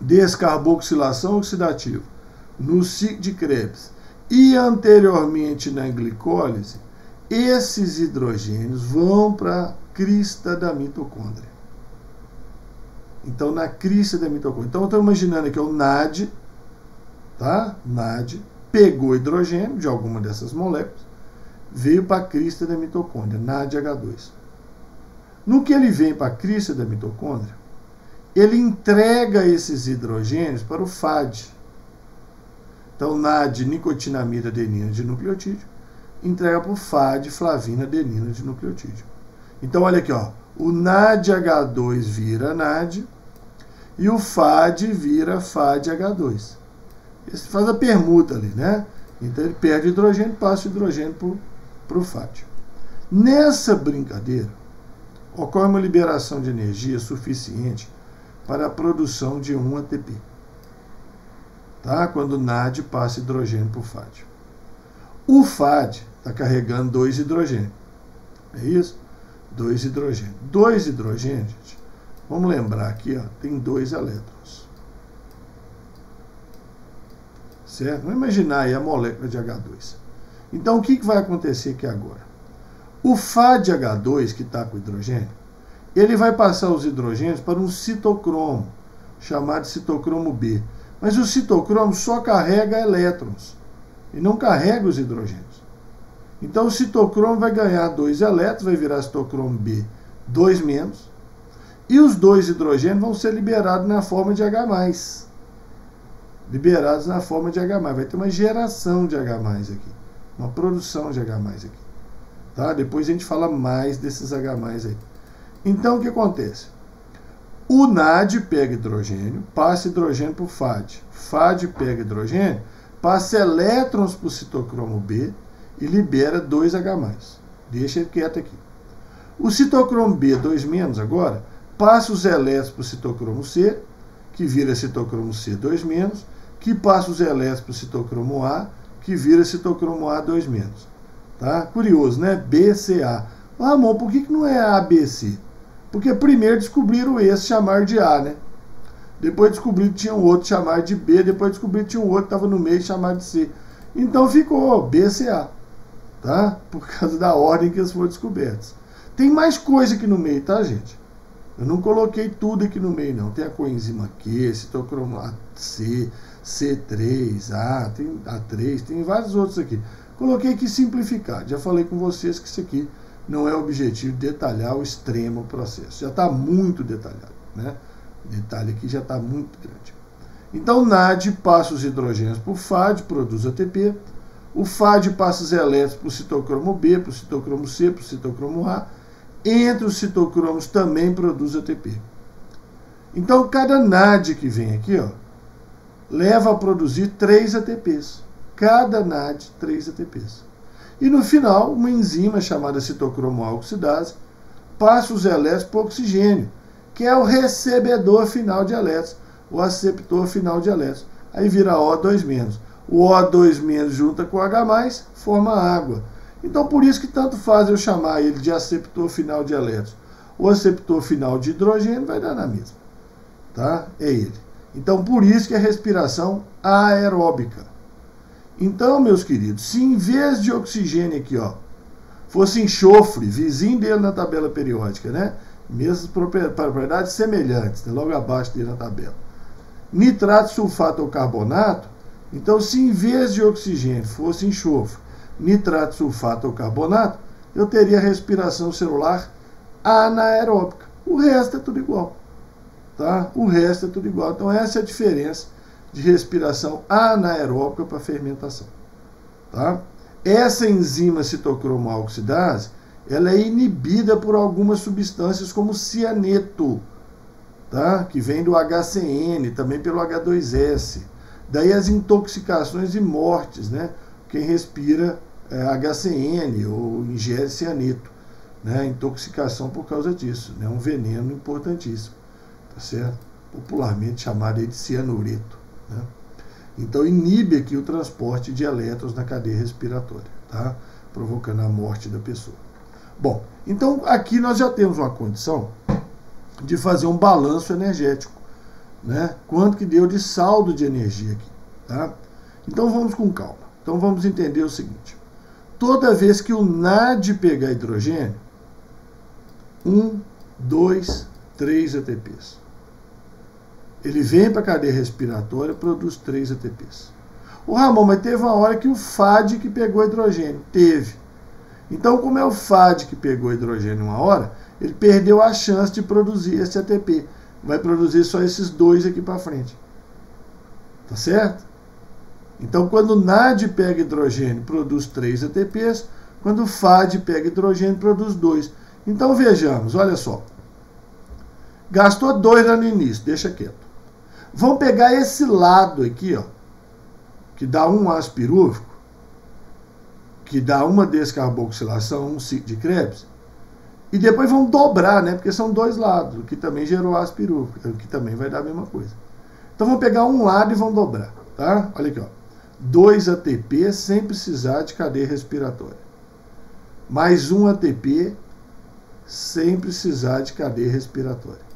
descarboxilação oxidativa, no ciclo de Krebs e anteriormente na glicólise, esses hidrogênios vão para a crista da mitocôndria. Então, na crista da mitocôndria. Então, eu estou imaginando aqui o NAD, tá? NAD pegou hidrogênio de alguma dessas moléculas, veio para a crista da mitocôndria, NADH2. No que ele vem para a crista da mitocôndria, ele entrega esses hidrogênios para o FAD. Então, NAD, nicotinamida, adenina, dinucleotídeo, entrega para o FAD, flavina, adenina, dinucleotídeo. Então, olha aqui, ó, o NADH2 vira NAD e o FAD vira FADH2. Ele faz a permuta ali, né? Então, ele perde hidrogênio, passa o hidrogênio para o FAD. Nessa brincadeira, ocorre uma liberação de energia suficiente para a produção de 1 ATP. Tá? Quando o NAD passa hidrogênio para o FAD. O FAD está carregando 2 hidrogênios. É isso? 2 hidrogênios. 2 hidrogênios, gente, vamos lembrar aqui, ó, tem 2 elétrons. Certo? Vamos imaginar aí a molécula de H2. Então, o que vai acontecer aqui agora? O FADH2, que está com hidrogênio, ele vai passar os hidrogênios para um citocromo, chamado de citocromo B. Mas o citocromo só carrega elétrons e não carrega os hidrogênios. Então o citocromo vai ganhar 2 elétrons, vai virar citocromo B 2-, e os 2 hidrogênios vão ser liberados na forma de H+. Liberados na forma de H+. Vai ter uma geração de H+ aqui, uma produção de H+ aqui. Tá? Depois a gente fala mais desses H+ aí. Então o que acontece? O NAD pega hidrogênio, passa hidrogênio para o FAD. FAD pega hidrogênio, passa elétrons para o citocromo B e libera 2H+. Deixa ele quieto aqui. O citocromo B 2- agora passa os elétrons para o citocromo C, que vira citocromo C 2-, que passa os elétrons para o citocromo A, que vira citocromo A 2-. Tá? Curioso, né? BCA. Ramon, por que não é ABC? Porque primeiro descobriram esse, chamaram de A, né? Depois descobriram que tinha um outro, chamaram de B. Depois descobriram que tinha um outro que estava no meio, chamaram de C. Então ficou BCA. Tá? Por causa da ordem que eles foram descobertos. Tem mais coisa aqui no meio, tá, gente? Eu não coloquei tudo aqui no meio, não. Tem a coenzima Q, citocromo C, C3, A, tem A3, tem vários outros aqui. Coloquei aqui simplificado. Já falei com vocês que isso aqui não é o objetivo de detalhar o extremo processo. Já está muito detalhado, né? O detalhe aqui já está muito grande. Então, NAD passa os hidrogênios para o FAD, produz ATP. O FAD passa os elétrons para o citocromo B, para o citocromo C, para o citocromo A. Entre os citocromos também produz ATP. Então, cada NAD que vem aqui, ó, leva a produzir 3 ATPs. Cada NAD, 3 ATPs. E no final, uma enzima chamada citocromo-A-oxidase passa os elétrons para o oxigênio, que é o recebedor final de elétrons, o aceptor final de elétrons. Aí vira O2-. O O2- junta com o H+, forma água. Então, por isso que tanto faz eu chamar ele de aceptor final de elétrons. O aceptor final de hidrogênio vai dar na mesma. Tá? É ele. Então, por isso que é respiração aeróbica. Então, meus queridos, se em vez de oxigênio aqui, ó, fosse enxofre, vizinho dele na tabela periódica, né? Mesmas propriedades semelhantes, né? Logo abaixo dele na tabela. Nitrato, sulfato ou carbonato, então, se em vez de oxigênio fosse enxofre, nitrato, sulfato ou carbonato, eu teria respiração celular anaeróbica. O resto é tudo igual. Tá? O resto é tudo igual. Então, essa é a diferença de respiração anaeróbica para fermentação. Tá? Essa enzima citocromo-A-oxidase, ela é inibida por algumas substâncias como cianeto, tá? Que vem do HCN, também pelo H2S. Daí as intoxicações e mortes, né? Quem respira HCN ou ingere cianeto, né? Intoxicação por causa disso, né? Um veneno importantíssimo, tá certo? Popularmente chamado de cianureto, né? Então inibe aqui o transporte de elétrons na cadeia respiratória, tá? Provocando a morte da pessoa. Bom, então aqui nós já temos uma condição de fazer um balanço energético, né? Quanto que deu de saldo de energia aqui, tá? Então vamos com calma. Então vamos entender o seguinte: toda vez que o NAD pegar hidrogênio, 1, 2, 3 ATPs. Ele vem para a cadeia respiratória e produz 3 ATPs. Ô Ramon, mas teve uma hora que o FAD que pegou hidrogênio. Teve. Então, como é o FAD que pegou hidrogênio uma hora, ele perdeu a chance de produzir esse ATP. Vai produzir só esses 2 aqui para frente. Tá certo? Então, quando o NAD pega hidrogênio, produz 3 ATPs. Quando o FAD pega hidrogênio, produz 2. Então, vejamos, olha só. Gastou 2 lá no início, deixa quieto. Vamos pegar esse lado aqui, ó, que dá um ácido pirúvico, que dá uma descarboxilação, um ciclo de Krebs, e depois vamos dobrar, né? Porque são 2 lados, o que também gerou ácido pirúvico, o que também vai dar a mesma coisa. Então vamos pegar um lado e vamos dobrar, tá? Olha aqui, ó. 2 ATP sem precisar de cadeia respiratória. Mais 1 ATP sem precisar de cadeia respiratória.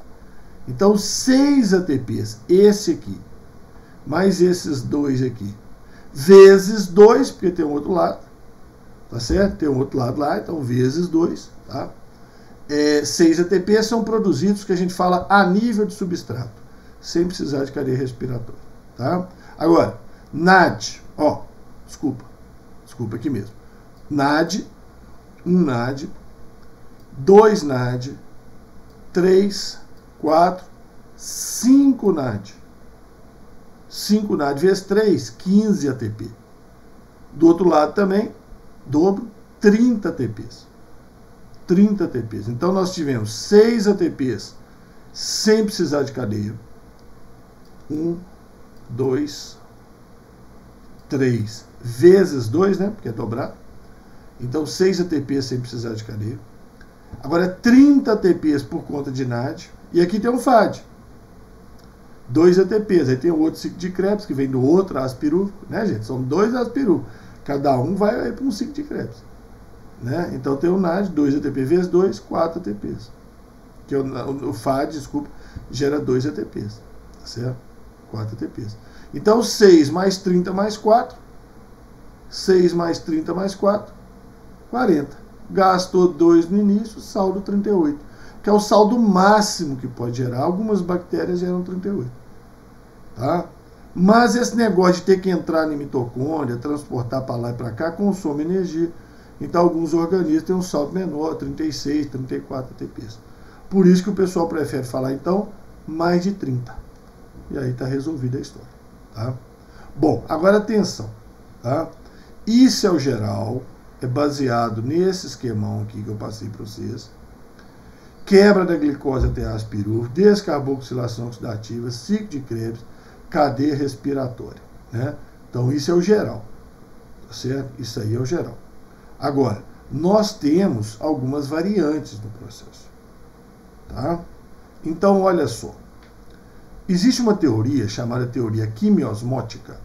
Então, 6 ATPs, esse aqui, mais esses 2 aqui, vezes 2, porque tem um outro lado, tá certo? Tem um outro lado lá, então vezes 2, tá? 6 ATPs são produzidos, que a gente fala, a nível de substrato, sem precisar de cadeia respiratória, tá? Agora, NAD, ó, desculpa aqui mesmo. NAD, 1 NAD, 2 NAD, 3, 4, 5 NAD. 5 NAD vezes 3, 15 ATP. Do outro lado também, dobro, 30 ATPs. 30 ATPs. Então nós tivemos 6 ATPs sem precisar de cadeia. 1, 2, 3 vezes 2, né? Porque é dobrar. Então 6 ATPs sem precisar de cadeia. Agora 30 ATPs por conta de NAD. E aqui tem um FAD. 2 ATPs. Aí tem o outro ciclo de Krebs, que vem do outro ácido pirúvico, né, gente? São 2 ácidos pirúvicos. Cada um vai para um ciclo de Krebs. Né? Então tem o NAD, 2 ATP vezes 2, 4 ATPs. Que o FAD, desculpa, gera 2 ATPs. Tá certo? 4 ATPs. Então 6 mais 30 mais 4. 6 mais 30 mais 4. 40. Gastou 2 no início, saldo 38. Que é o saldo máximo que pode gerar. Algumas bactérias geram 38. Tá? Mas esse negócio de ter que entrar na mitocôndria, transportar para lá e para cá, consome energia. Então alguns organismos têm um saldo menor, 36, 34 ATPs. Por isso que o pessoal prefere falar, então, mais de 30. E aí está resolvida a história. Tá? Bom, agora atenção. Tá? Isso é o geral, é baseado nesse esquemão aqui que eu passei para vocês. Quebra da glicose até ácido pirúvico, descarboxilação oxidativa, ciclo de Krebs, cadeia respiratória. Né? Então isso é o geral. Tá certo? Isso aí é o geral. Agora, nós temos algumas variantes no processo. Tá? Então, olha só. Existe uma teoria chamada teoria quimiosmótica,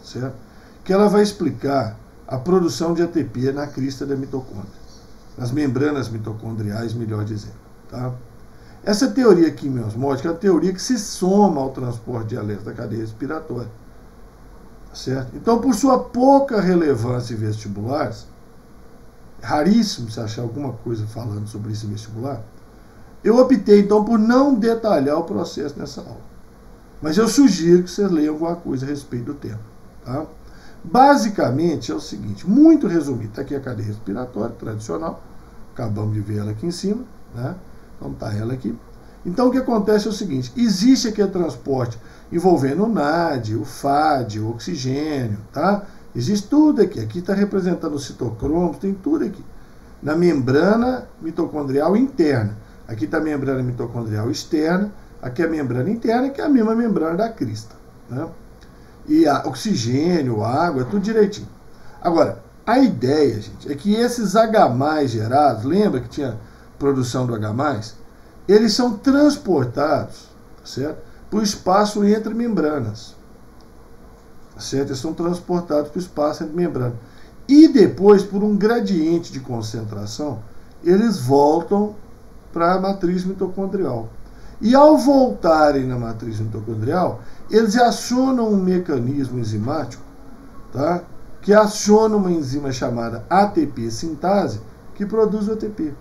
certo? Que ela vai explicar a produção de ATP na crista da mitocôndria, nas membranas mitocondriais, melhor dizendo. Tá? Essa teoria quimiosmótica é a teoria que se soma ao transporte de alerta da cadeia respiratória. Certo? Então, por sua pouca relevância em vestibulares, raríssimo se achar alguma coisa falando sobre isso em vestibular, eu optei, então, por não detalhar o processo nessa aula. Mas eu sugiro que vocês leiam alguma coisa a respeito do tema. Tá? Basicamente, é o seguinte, muito resumido. Está aqui a cadeia respiratória tradicional. Acabamos de ver ela aqui em cima. Né? Então, está ela aqui. Então, o que acontece é o seguinte, existe aqui o transporte envolvendo o NAD, o FAD, o oxigênio. Tá? Existe tudo aqui. Aqui está representando o citocromo, tem tudo aqui. Na membrana mitocondrial interna. Aqui está a membrana mitocondrial externa, aqui é a membrana interna, que é a mesma membrana da crista. Né? E oxigênio, água, tudo direitinho. Agora, a ideia, gente, é que esses H+, gerados, lembra que tinha produção do H+, eles são transportados, certo? Para o espaço entre membranas. Certo? Eles são transportados para o espaço entre membranas. E depois, por um gradiente de concentração, eles voltam para a matriz mitocondrial. E ao voltarem na matriz mitocondrial, eles acionam um mecanismo enzimático, tá? Que aciona uma enzima chamada ATP sintase, que produz o ATP.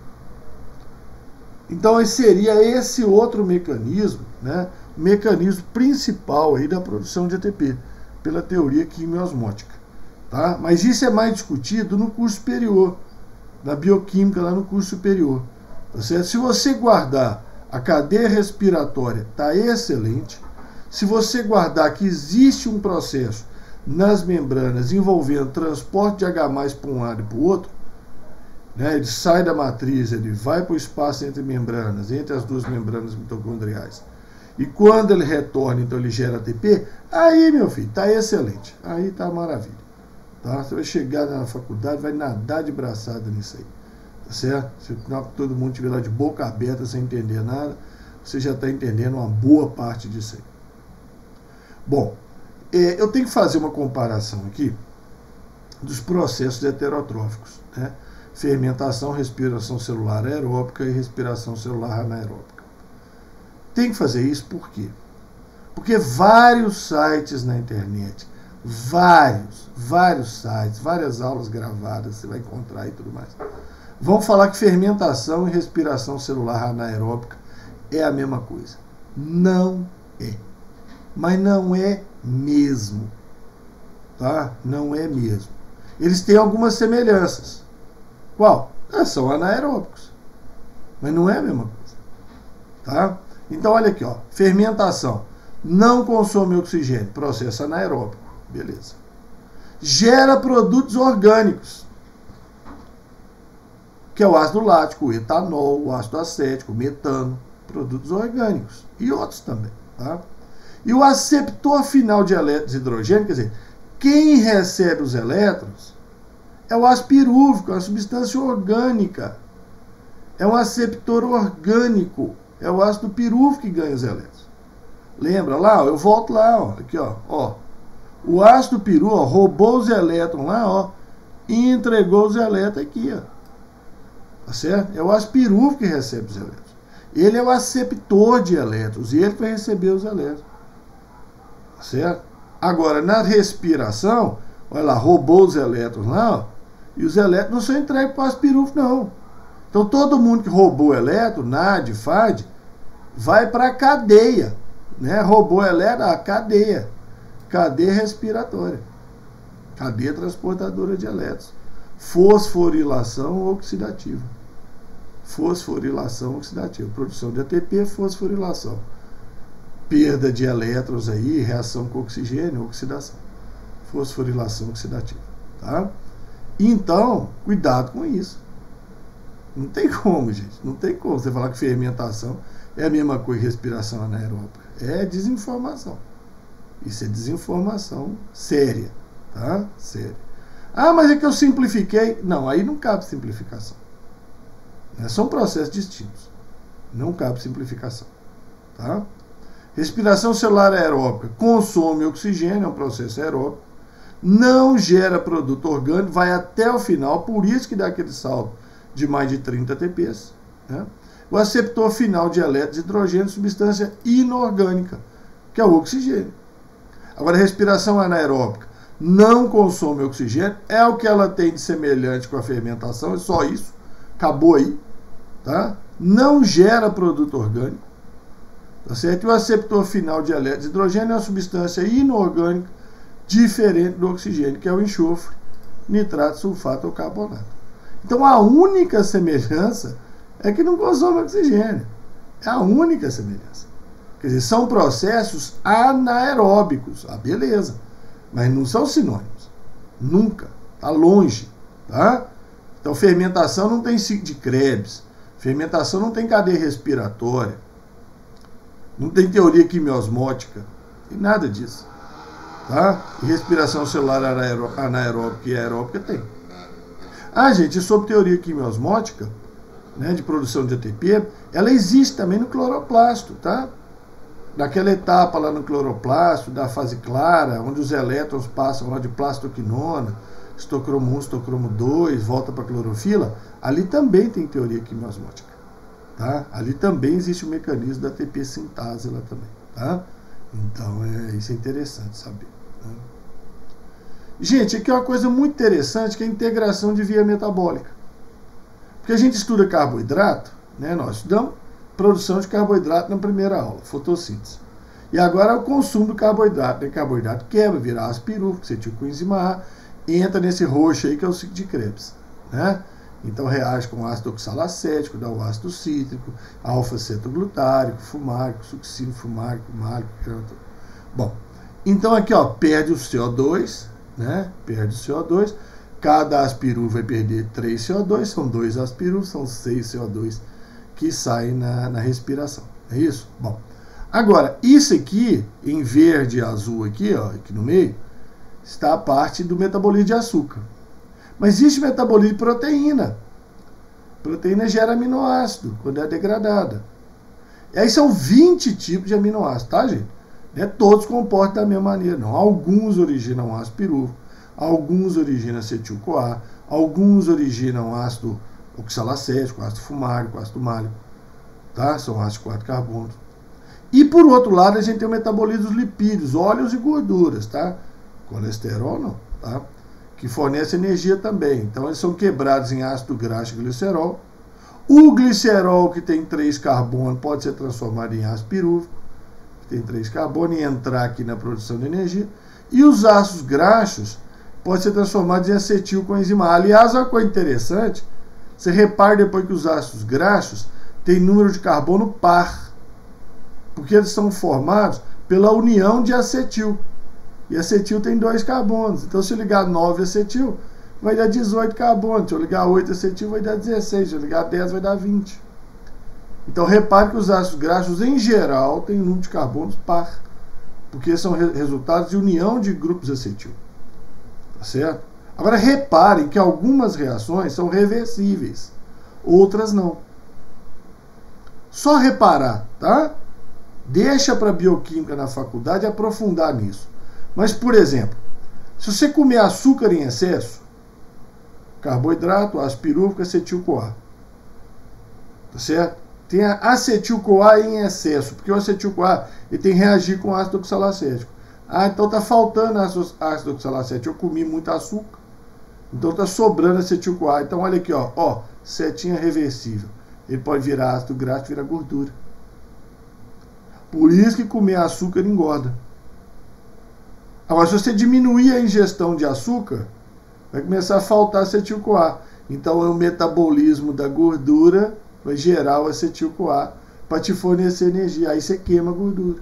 Então seria esse outro mecanismo, né? O mecanismo principal aí da produção de ATP, pela teoria quimiosmótica. Tá? Mas isso é mais discutido no curso superior, na bioquímica lá no curso superior. Tá certo? Se você guardar a cadeia respiratória, está excelente. Se você guardar que existe um processo nas membranas envolvendo transporte de H+ para um lado e para o outro, né, ele sai da matriz, ele vai para o espaço entre membranas, entre as duas membranas mitocondriais. E quando ele retorna, então ele gera ATP, aí, meu filho, está excelente. Aí está maravilha. Tá? Você vai chegar na faculdade, vai nadar de braçada nisso aí. Tá certo? Se todo mundo estiver lá de boca aberta sem entender nada, você já está entendendo uma boa parte disso aí. Bom, eu tenho que fazer uma comparação aqui dos processos heterotróficos, né? Fermentação, respiração celular aeróbica e respiração celular anaeróbica. Tem que fazer isso por quê? Porque vários sites na internet, vários sites, várias aulas gravadas, você vai encontrar e tudo mais, vão falar que fermentação e respiração celular anaeróbica é a mesma coisa. Não é. Mas não é mesmo. Tá? Não é mesmo. Eles têm algumas semelhanças. Qual? São anaeróbicos. Mas não é a mesma coisa. Tá? Então, olha aqui, ó. Fermentação. Não consome oxigênio. Processo anaeróbico. Beleza. Gera produtos orgânicos. Que é o ácido lático, o etanol, o ácido acético, o metano. Produtos orgânicos. E outros também. Tá? E o aceptor final de elétrons de hidrogênio, quer dizer, quem recebe os elétrons É o ácido pirúvico, é uma substância orgânica. É um aceptor orgânico. É o ácido pirúvico que ganha os elétrons. Lembra lá? Eu volto lá, ó. Aqui, ó. O ácido pirúvico, ó, roubou os elétrons lá, ó, e entregou os elétrons aqui, ó. Tá certo? É o ácido pirúvico que recebe os elétrons. Ele é o aceptor de elétrons e ele vai receber os elétrons. Tá certo? Agora, na respiração, olha lá, roubou os elétrons lá, ó, e os elétrons não são entregues para o ácido pirúvico, não. Então, todo mundo que roubou elétron, NAD, FAD, vai para a cadeia. Né? Roubou elétron, a cadeia. Cadeia respiratória. Cadeia transportadora de elétrons. Fosforilação oxidativa. Fosforilação oxidativa. Produção de ATP, fosforilação. Perda de elétrons aí, reação com oxigênio, oxidação. Fosforilação oxidativa. Tá? Então, cuidado com isso. Não tem como, gente. Não tem como você falar que fermentação é a mesma coisa que respiração anaeróbica. É desinformação. Isso é desinformação séria. Tá? Séria. Ah, mas é que eu simplifiquei. Não, aí não cabe simplificação. São processos distintos. Não cabe simplificação. Tá? Respiração celular aeróbica consome oxigênio, é um processo aeróbico. Não gera produto orgânico, vai até o final, por isso que dá aquele salto de mais de 30 ATPs. Né? O aceptor final de elétrons de hidrogênio, substância inorgânica, que é o oxigênio. Agora, a respiração anaeróbica não consome oxigênio, é o que ela tem de semelhante com a fermentação, é só isso, acabou aí. Tá? Não gera produto orgânico. Tá certo? E o aceptor final de elétrons de hidrogênio é uma substância inorgânica diferente do oxigênio, que é o enxofre, nitrato, sulfato ou carbonato. Então, a única semelhança é que não consome oxigênio. É a única semelhança. Quer dizer, são processos anaeróbicos. Ah, beleza. Mas não são sinônimos. Nunca. Está longe. Tá? Então, fermentação não tem ciclo de Krebs. Fermentação não tem cadeia respiratória. Não tem teoria quimiosmótica. Não tem nada disso. Tá? E respiração celular anaeróbica e aeróbica tem. Ah, gente, sobre teoria quimiosmótica, né, de produção de ATP, ela existe também no cloroplasto, tá? Naquela etapa lá no cloroplasto, da fase clara, onde os elétrons passam lá de plastoquinona, estocromo 1, estocromo 2, volta para a clorofila, ali também tem teoria quimiosmótica. Tá? Ali também existe o mecanismo da ATP sintase lá também. Tá? Então, isso é interessante saber. Né? Gente, aqui é uma coisa muito interessante, que é a integração de via metabólica. Porque a gente estuda carboidrato, né? Nós estudamos produção de carboidrato na primeira aula, fotossíntese. E agora é o consumo do carboidrato. O carboidrato quebra, vira ácido pirúvico, acetilcoenzima A, entra nesse roxo aí que é o ciclo de Krebs. Né? Então reage com ácido oxalacético, dá o ácido cítrico, alfa-cetoglutárico, fumárico, succino, fumárico, málico. Bom, então aqui ó, perde o CO2, né? Perde o CO2. Cada ácido pirúvico vai perder 3 CO2, são 2 ácidos pirúvicos, são 6 CO2 que saem na respiração. É isso? Bom, agora, isso aqui, em verde e azul aqui, ó, aqui no meio, está a parte do metabolismo de açúcar. Mas existe metabolismo de proteína. Proteína gera aminoácido quando é degradada. E aí são 20 tipos de aminoácidos, tá, gente? Não é todos comportam da mesma maneira, não. Alguns originam ácido pirúvico, alguns originam acetil-CoA, alguns originam ácido oxalacético, ácido fumárico, ácido málico, tá? São ácidos 4 carbonos. E por outro lado, a gente tem o metabolismo dos lipídios, óleos e gorduras, tá? Colesterol não, tá? Que fornece energia também. Então, eles são quebrados em ácido graxo e glicerol. O glicerol, que tem 3 carbonos, pode ser transformado em ácido pirúvico, que tem 3 carbonos, e entrar aqui na produção de energia. E os ácidos graxos podem ser transformados em acetilcoenzima A. Aliás, uma coisa interessante, você repara depois que os ácidos graxos têm número de carbono par, porque eles são formados pela união de acetil. E acetil tem 2 carbonos. Então, se eu ligar 9 acetil, vai dar 18 carbonos. Se eu ligar 8 acetil, vai dar 16. Se eu ligar 10, vai dar 20. Então, repare que os ácidos graxos, em geral, têm um número de carbonos par, porque são resultados de união de grupos acetil. Tá certo? Agora reparem que algumas reações são reversíveis, outras não. Só reparar, tá? Deixa para a bioquímica na faculdade aprofundar nisso. Mas, por exemplo, se você comer açúcar em excesso, carboidrato, ácido pirúvico, acetil-CoA, tá certo? Tem a acetil-CoA em excesso, porque o acetil-CoA ele tem que reagir com ácido oxalacético. Ah, então tá faltando ácido oxalacético, eu comi muito açúcar, então tá sobrando acetil-CoA. Então olha aqui, ó, setinha reversível. Ele pode virar ácido graxo, virar gordura. Por isso que comer açúcar engorda. Agora, se você diminuir a ingestão de açúcar, vai começar a faltar acetil-CoA. Então, o metabolismo da gordura vai gerar o acetil-CoA para te fornecer energia. Aí você queima a gordura.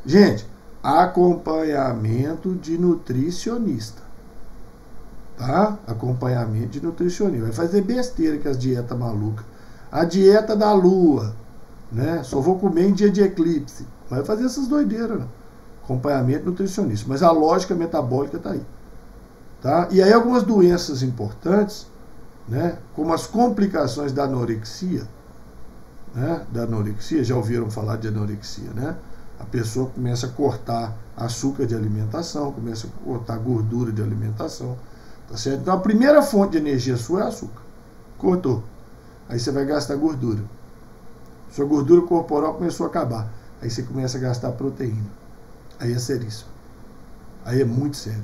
Gente, acompanhamento de nutricionista. Tá? Acompanhamento de nutricionista. Vai fazer besteira com as dietas malucas. A dieta da lua, né? Só vou comer em dia de eclipse. Vai fazer essas doideiras, né? Acompanhamento nutricionista. Mas a lógica metabólica está aí. Tá? E aí algumas doenças importantes, né? Como as complicações da anorexia, né? Da anorexia, já ouviram falar de anorexia, né? A pessoa começa a cortar açúcar de alimentação, começa a cortar gordura de alimentação. Tá certo? Então a primeira fonte de energia sua é açúcar. Cortou. Aí você vai gastar gordura. Sua gordura corporal começou a acabar. Aí você começa a gastar proteína. Aí é seríssimo. Aí é muito sério.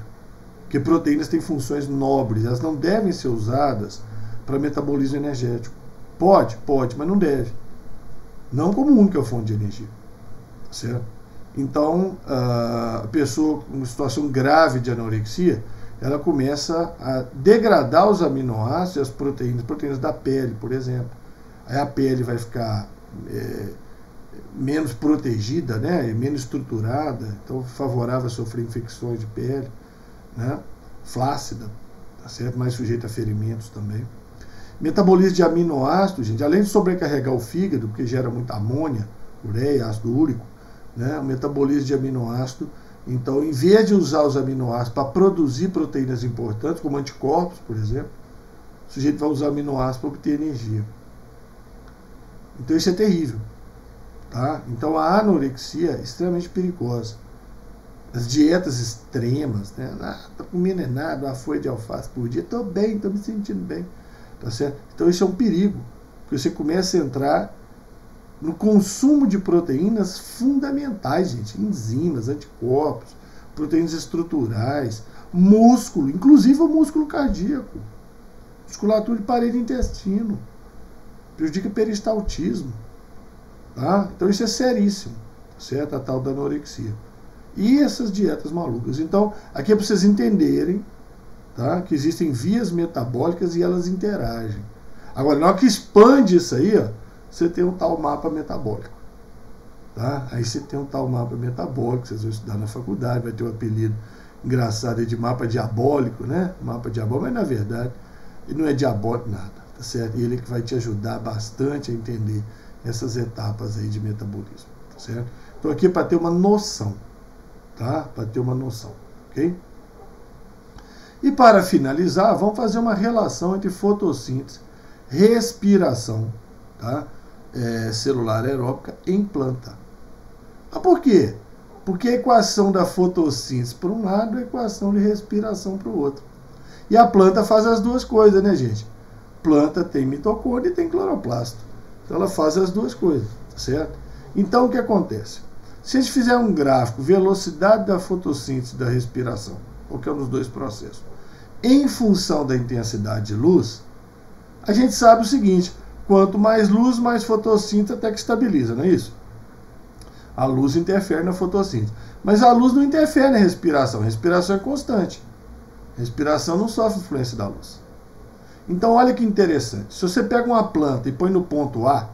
Porque proteínas têm funções nobres. Elas não devem ser usadas para metabolismo energético. Pode, mas não deve. Não como única fonte de energia. Certo? Então, a pessoa com uma situação grave de anorexia, ela começa a degradar os aminoácidos e as proteínas da pele, por exemplo. Aí a pele vai ficar menos protegida, né, menos estruturada, então favorável a sofrer infecções de pele, né, flácida, tá certo? Mais sujeita a ferimentos também. Metabolismo de aminoácidos, gente, além de sobrecarregar o fígado, porque gera muita amônia, ureia, ácido úrico, né, o metabolismo de aminoácido. Então, em vez de usar os aminoácidos para produzir proteínas importantes, como anticorpos, por exemplo, o sujeito vai usar aminoácidos para obter energia. Então, isso é terrível. Tá? Então, a anorexia é extremamente perigosa. As dietas extremas, né? Tô comendo nada, uma folha de alface por dia, estou bem, estou me sentindo bem. Tá certo? Então, isso é um perigo, porque você começa a entrar no consumo de proteínas fundamentais, gente, enzimas, anticorpos, proteínas estruturais, músculo, inclusive o músculo cardíaco, musculatura de parede e intestino, prejudica peristaltismo, tá? Então isso é seríssimo, certo? A tal da anorexia. E essas dietas malucas. Então, aqui é para vocês entenderem, tá? Que existem vias metabólicas e elas interagem. Agora, na hora que expande isso aí, ó, você tem um tal mapa metabólico. Tá? Aí você tem um tal mapa metabólico, vocês vão estudar na faculdade, vai ter um apelido engraçado aí de mapa diabólico, né? Mapa diabólico, mas na verdade ele não é diabólico nada, tá certo? E ele é que vai te ajudar bastante a entender essas etapas aí de metabolismo, tá certo? Então aqui é para ter uma noção, tá? Para ter uma noção, ok? E para finalizar, vamos fazer uma relação entre fotossíntese, respiração, tá? Celular aeróbica em planta. Mas por quê? Porque a equação da fotossíntese por um lado e a equação de respiração para o outro. E a planta faz as duas coisas, né, gente? Planta tem mitocôndria e tem cloroplasto. Então ela faz as duas coisas, certo? Então o que acontece? Se a gente fizer um gráfico, velocidade da fotossíntese e da respiração, qualquer um dos dois processos, em função da intensidade de luz, a gente sabe o seguinte: quanto mais luz, mais fotossíntese, até que estabiliza, não é isso? A luz interfere na fotossíntese. Mas a luz não interfere na respiração. A respiração é constante. A respiração não sofre influência da luz. Então, olha que interessante. Se você pega uma planta e põe no ponto A,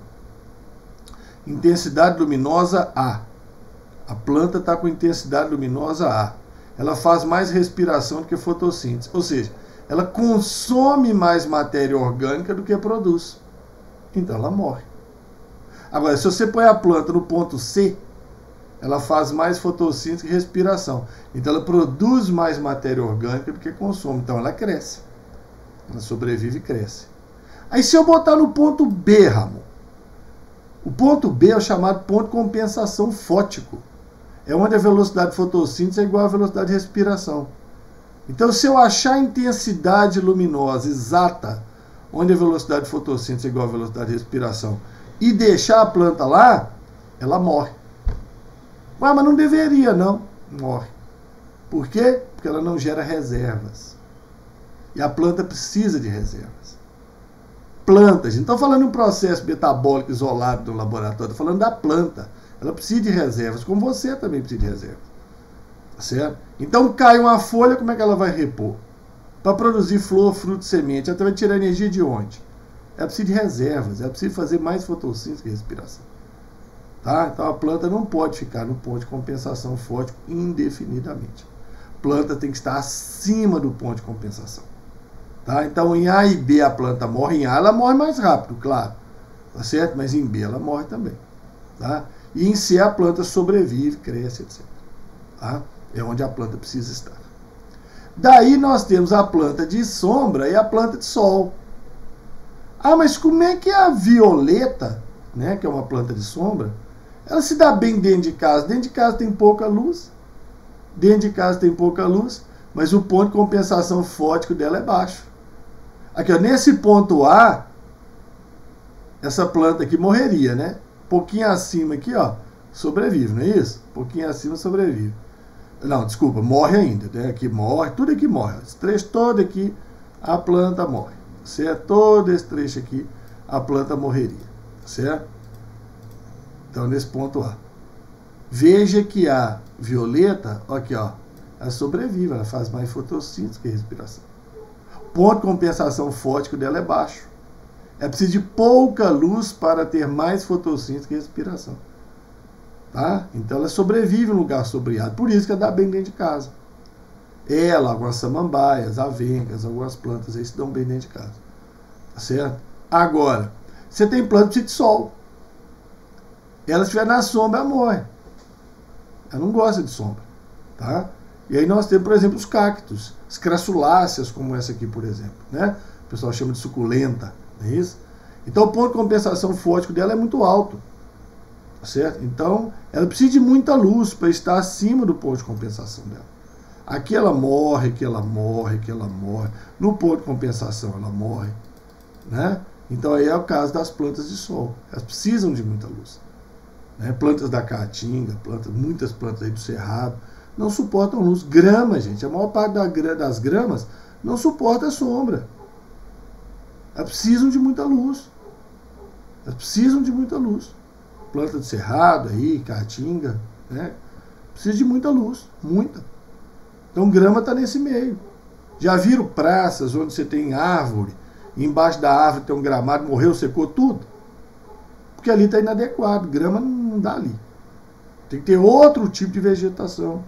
intensidade luminosa A. A planta está com intensidade luminosa A. Ela faz mais respiração do que fotossíntese. Ou seja, ela consome mais matéria orgânica do que produz. Então ela morre. Agora, se você põe a planta no ponto C, ela faz mais fotossíntese que respiração. Então ela produz mais matéria orgânica do que consome. Então ela cresce. Ela sobrevive e cresce. Aí se eu botar no ponto B, Ramon, o ponto B é o chamado ponto de compensação fótico. É onde a velocidade de fotossíntese é igual à velocidade de respiração. Então se eu achar a intensidade luminosa exata, onde a velocidade de fotossíntese é igual à velocidade de respiração, e deixar a planta lá, ela morre. Mas não deveria, não. Morre. Por quê? Porque ela não gera reservas. E a planta precisa de reservas. Plantas, não estou falando de um processo metabólico isolado no laboratório, estou falando da planta. Ela precisa de reservas, como você também precisa de reservas. Tá certo? Então cai uma folha, como é que ela vai repor? Para produzir flor, fruto, semente, ela vai tirar energia de onde? Ela precisa de reservas, ela precisa fazer mais fotossíntese que respiração. Tá? Então a planta não pode ficar no ponto de compensação fótico indefinidamente. A planta tem que estar acima do ponto de compensação. Tá? Então em A e B a planta morre, em A ela morre mais rápido, claro. Tá certo? Mas em B ela morre também. Tá? E em C a planta sobrevive, cresce, etc. Tá? É onde a planta precisa estar. Daí nós temos a planta de sombra e a planta de sol. Ah, mas como é que a violeta, né, que é uma planta de sombra, ela se dá bem dentro de casa? Dentro de casa tem pouca luz. Dentro de casa tem pouca luz, mas o ponto de compensação fótico dela é baixo. Aqui, ó, nesse ponto A, essa planta aqui morreria, né? Um pouquinho acima aqui, ó, sobrevive, não é isso? Um pouquinho acima sobrevive. Não, desculpa, morre ainda, né? Aqui morre, tudo aqui morre. Esse trecho todo aqui, a planta morre. Certo? Todo esse trecho aqui, a planta morreria. Certo? Então, nesse ponto A. Veja que a violeta, aqui, ó, ela sobrevive, ela faz mais fotossíntese que respiração. O ponto de compensação fótico dela é baixo. É preciso de pouca luz para ter mais fotossíntese que respiração. Tá? Então ela sobrevive em lugar sombreado. Por isso que ela dá bem dentro de casa. Ela, algumas samambaias, avencas, algumas plantas aí se dão bem dentro de casa. Tá certo? Agora, você tem planta que precisa de sol. Ela estiver na sombra, ela morre. Ela não gosta de sombra. Tá? E aí nós temos, por exemplo, os cactos. As crassuláceas, como essa aqui, por exemplo. Né? O pessoal chama de suculenta. Não é isso? Então o ponto de compensação fótico dela é muito alto. Certo? Então, ela precisa de muita luz para estar acima do ponto de compensação dela. Aqui ela morre, aqui ela morre, aqui ela morre. No ponto de compensação ela morre. Né? Então aí é o caso das plantas de sol. Elas precisam de muita luz. Né? Plantas da caatinga, muitas plantas aí do cerrado, não suportam luz. Grama, gente, a maior parte das gramas não suporta a sombra. Elas precisam de muita luz. Elas precisam de muita luz. Planta de cerrado aí, caatinga, né? Precisa de muita luz, muita. Então grama está nesse meio. Já viram praças onde você tem árvore, e embaixo da árvore tem um gramado, morreu, secou tudo? Porque ali está inadequado, grama não dá ali. Tem que ter outro tipo de vegetação,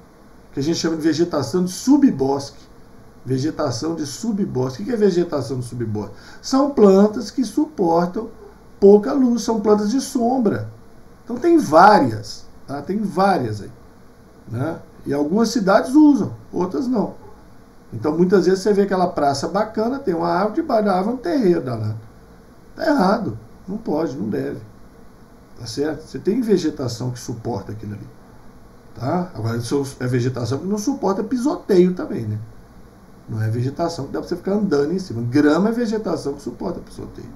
que a gente chama de vegetação de subbosque. Vegetação de subbosque. O que é vegetação de subbosque? São plantas que suportam pouca luz, são plantas de sombra. Então tem várias, tá? Tem várias aí. Né? E algumas cidades usam, outras não. Então muitas vezes você vê aquela praça bacana, tem uma árvore, debaixo da árvore um terreiro danado. Está errado, não pode, não deve. Tá certo? Você tem vegetação que suporta aquilo ali. Tá? Agora é vegetação que não suporta pisoteio também, né? Não é vegetação que dá para você ficar andando em cima. Grama é vegetação que suporta pisoteio.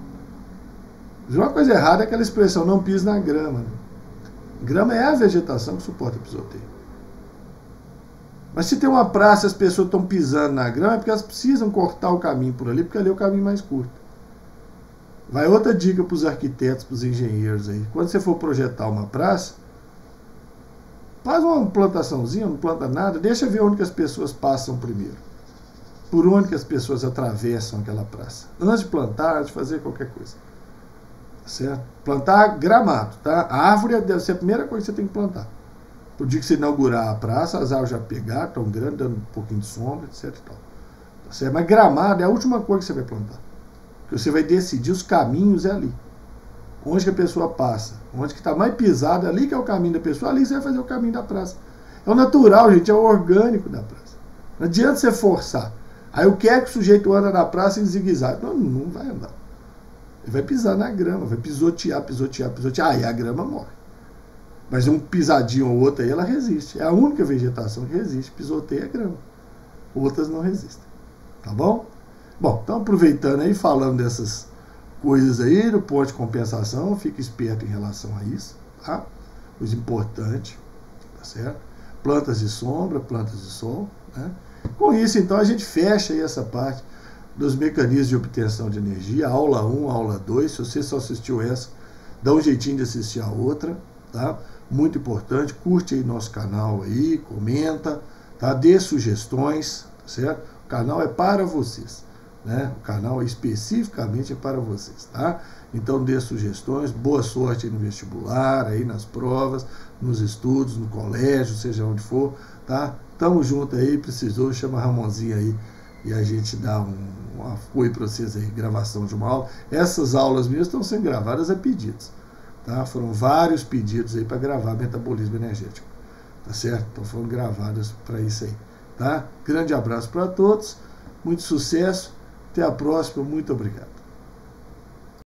Uma coisa errada é aquela expressão, não pise na grama. Né? Grama é a vegetação que suporta pisoteio. Mas se tem uma praça e as pessoas estão pisando na grama, é porque elas precisam cortar o caminho por ali, porque ali é o caminho mais curto. Vai outra dica para os arquitetos, para os engenheiros aí. Quando você for projetar uma praça, faz uma plantaçãozinha, não planta nada, deixa ver onde que as pessoas passam primeiro. Por onde que as pessoas atravessam aquela praça. Antes de plantar, antes de fazer qualquer coisa. Certo? Plantar gramado, tá? A árvore deve ser a primeira coisa que você tem que plantar. Pro dia que você inaugurar a praça, as árvores já pegaram, estão grandes, dando um pouquinho de sombra, etc. Tá certo? Mas gramado é a última coisa que você vai plantar. Porque você vai decidir os caminhos é ali. onde que a pessoa passa, onde que está mais pisado, ali que é o caminho da pessoa, ali você vai fazer o caminho da praça. É o natural, gente, é o orgânico da praça. Não adianta você forçar. Aí o que é que o sujeito anda na praça em zigue-zague? Não vai andar. Ele vai pisar na grama, vai pisotear, pisotear, pisotear. Aí a grama morre. Mas um pisadinho ou outro aí, ela resiste. É a única vegetação que resiste. Pisoteia a grama. Outras não resistem. Tá bom? Bom, então aproveitando aí, falando dessas coisas aí, do ponto de compensação, fica esperto em relação a isso, tá? Coisa importante, tá certo? Plantas de sombra, plantas de sol, né? Com isso, então, a gente fecha aí essa parte dos mecanismos de obtenção de energia, aula 1, aula 2. Se você só assistiu essa, dá um jeitinho de assistir a outra, tá? Muito importante, curte aí nosso canal aí, comenta, tá? Dê sugestões, tá certo? O canal é para vocês, né? O canal especificamente é para vocês, tá? Então dê sugestões, boa sorte aí no vestibular, aí nas provas, nos estudos, no colégio, seja onde for, tá? Tamo junto aí, precisou, chama a Ramonzinha aí e a gente dá um apoio para vocês aí, gravação de uma aula. Essas aulas minhas estão sendo gravadas a pedidos, tá? Foram vários pedidos aí para gravar metabolismo energético, tá certo? Então foram gravadas para isso aí, tá? Grande abraço para todos, muito sucesso, até a próxima, muito obrigado.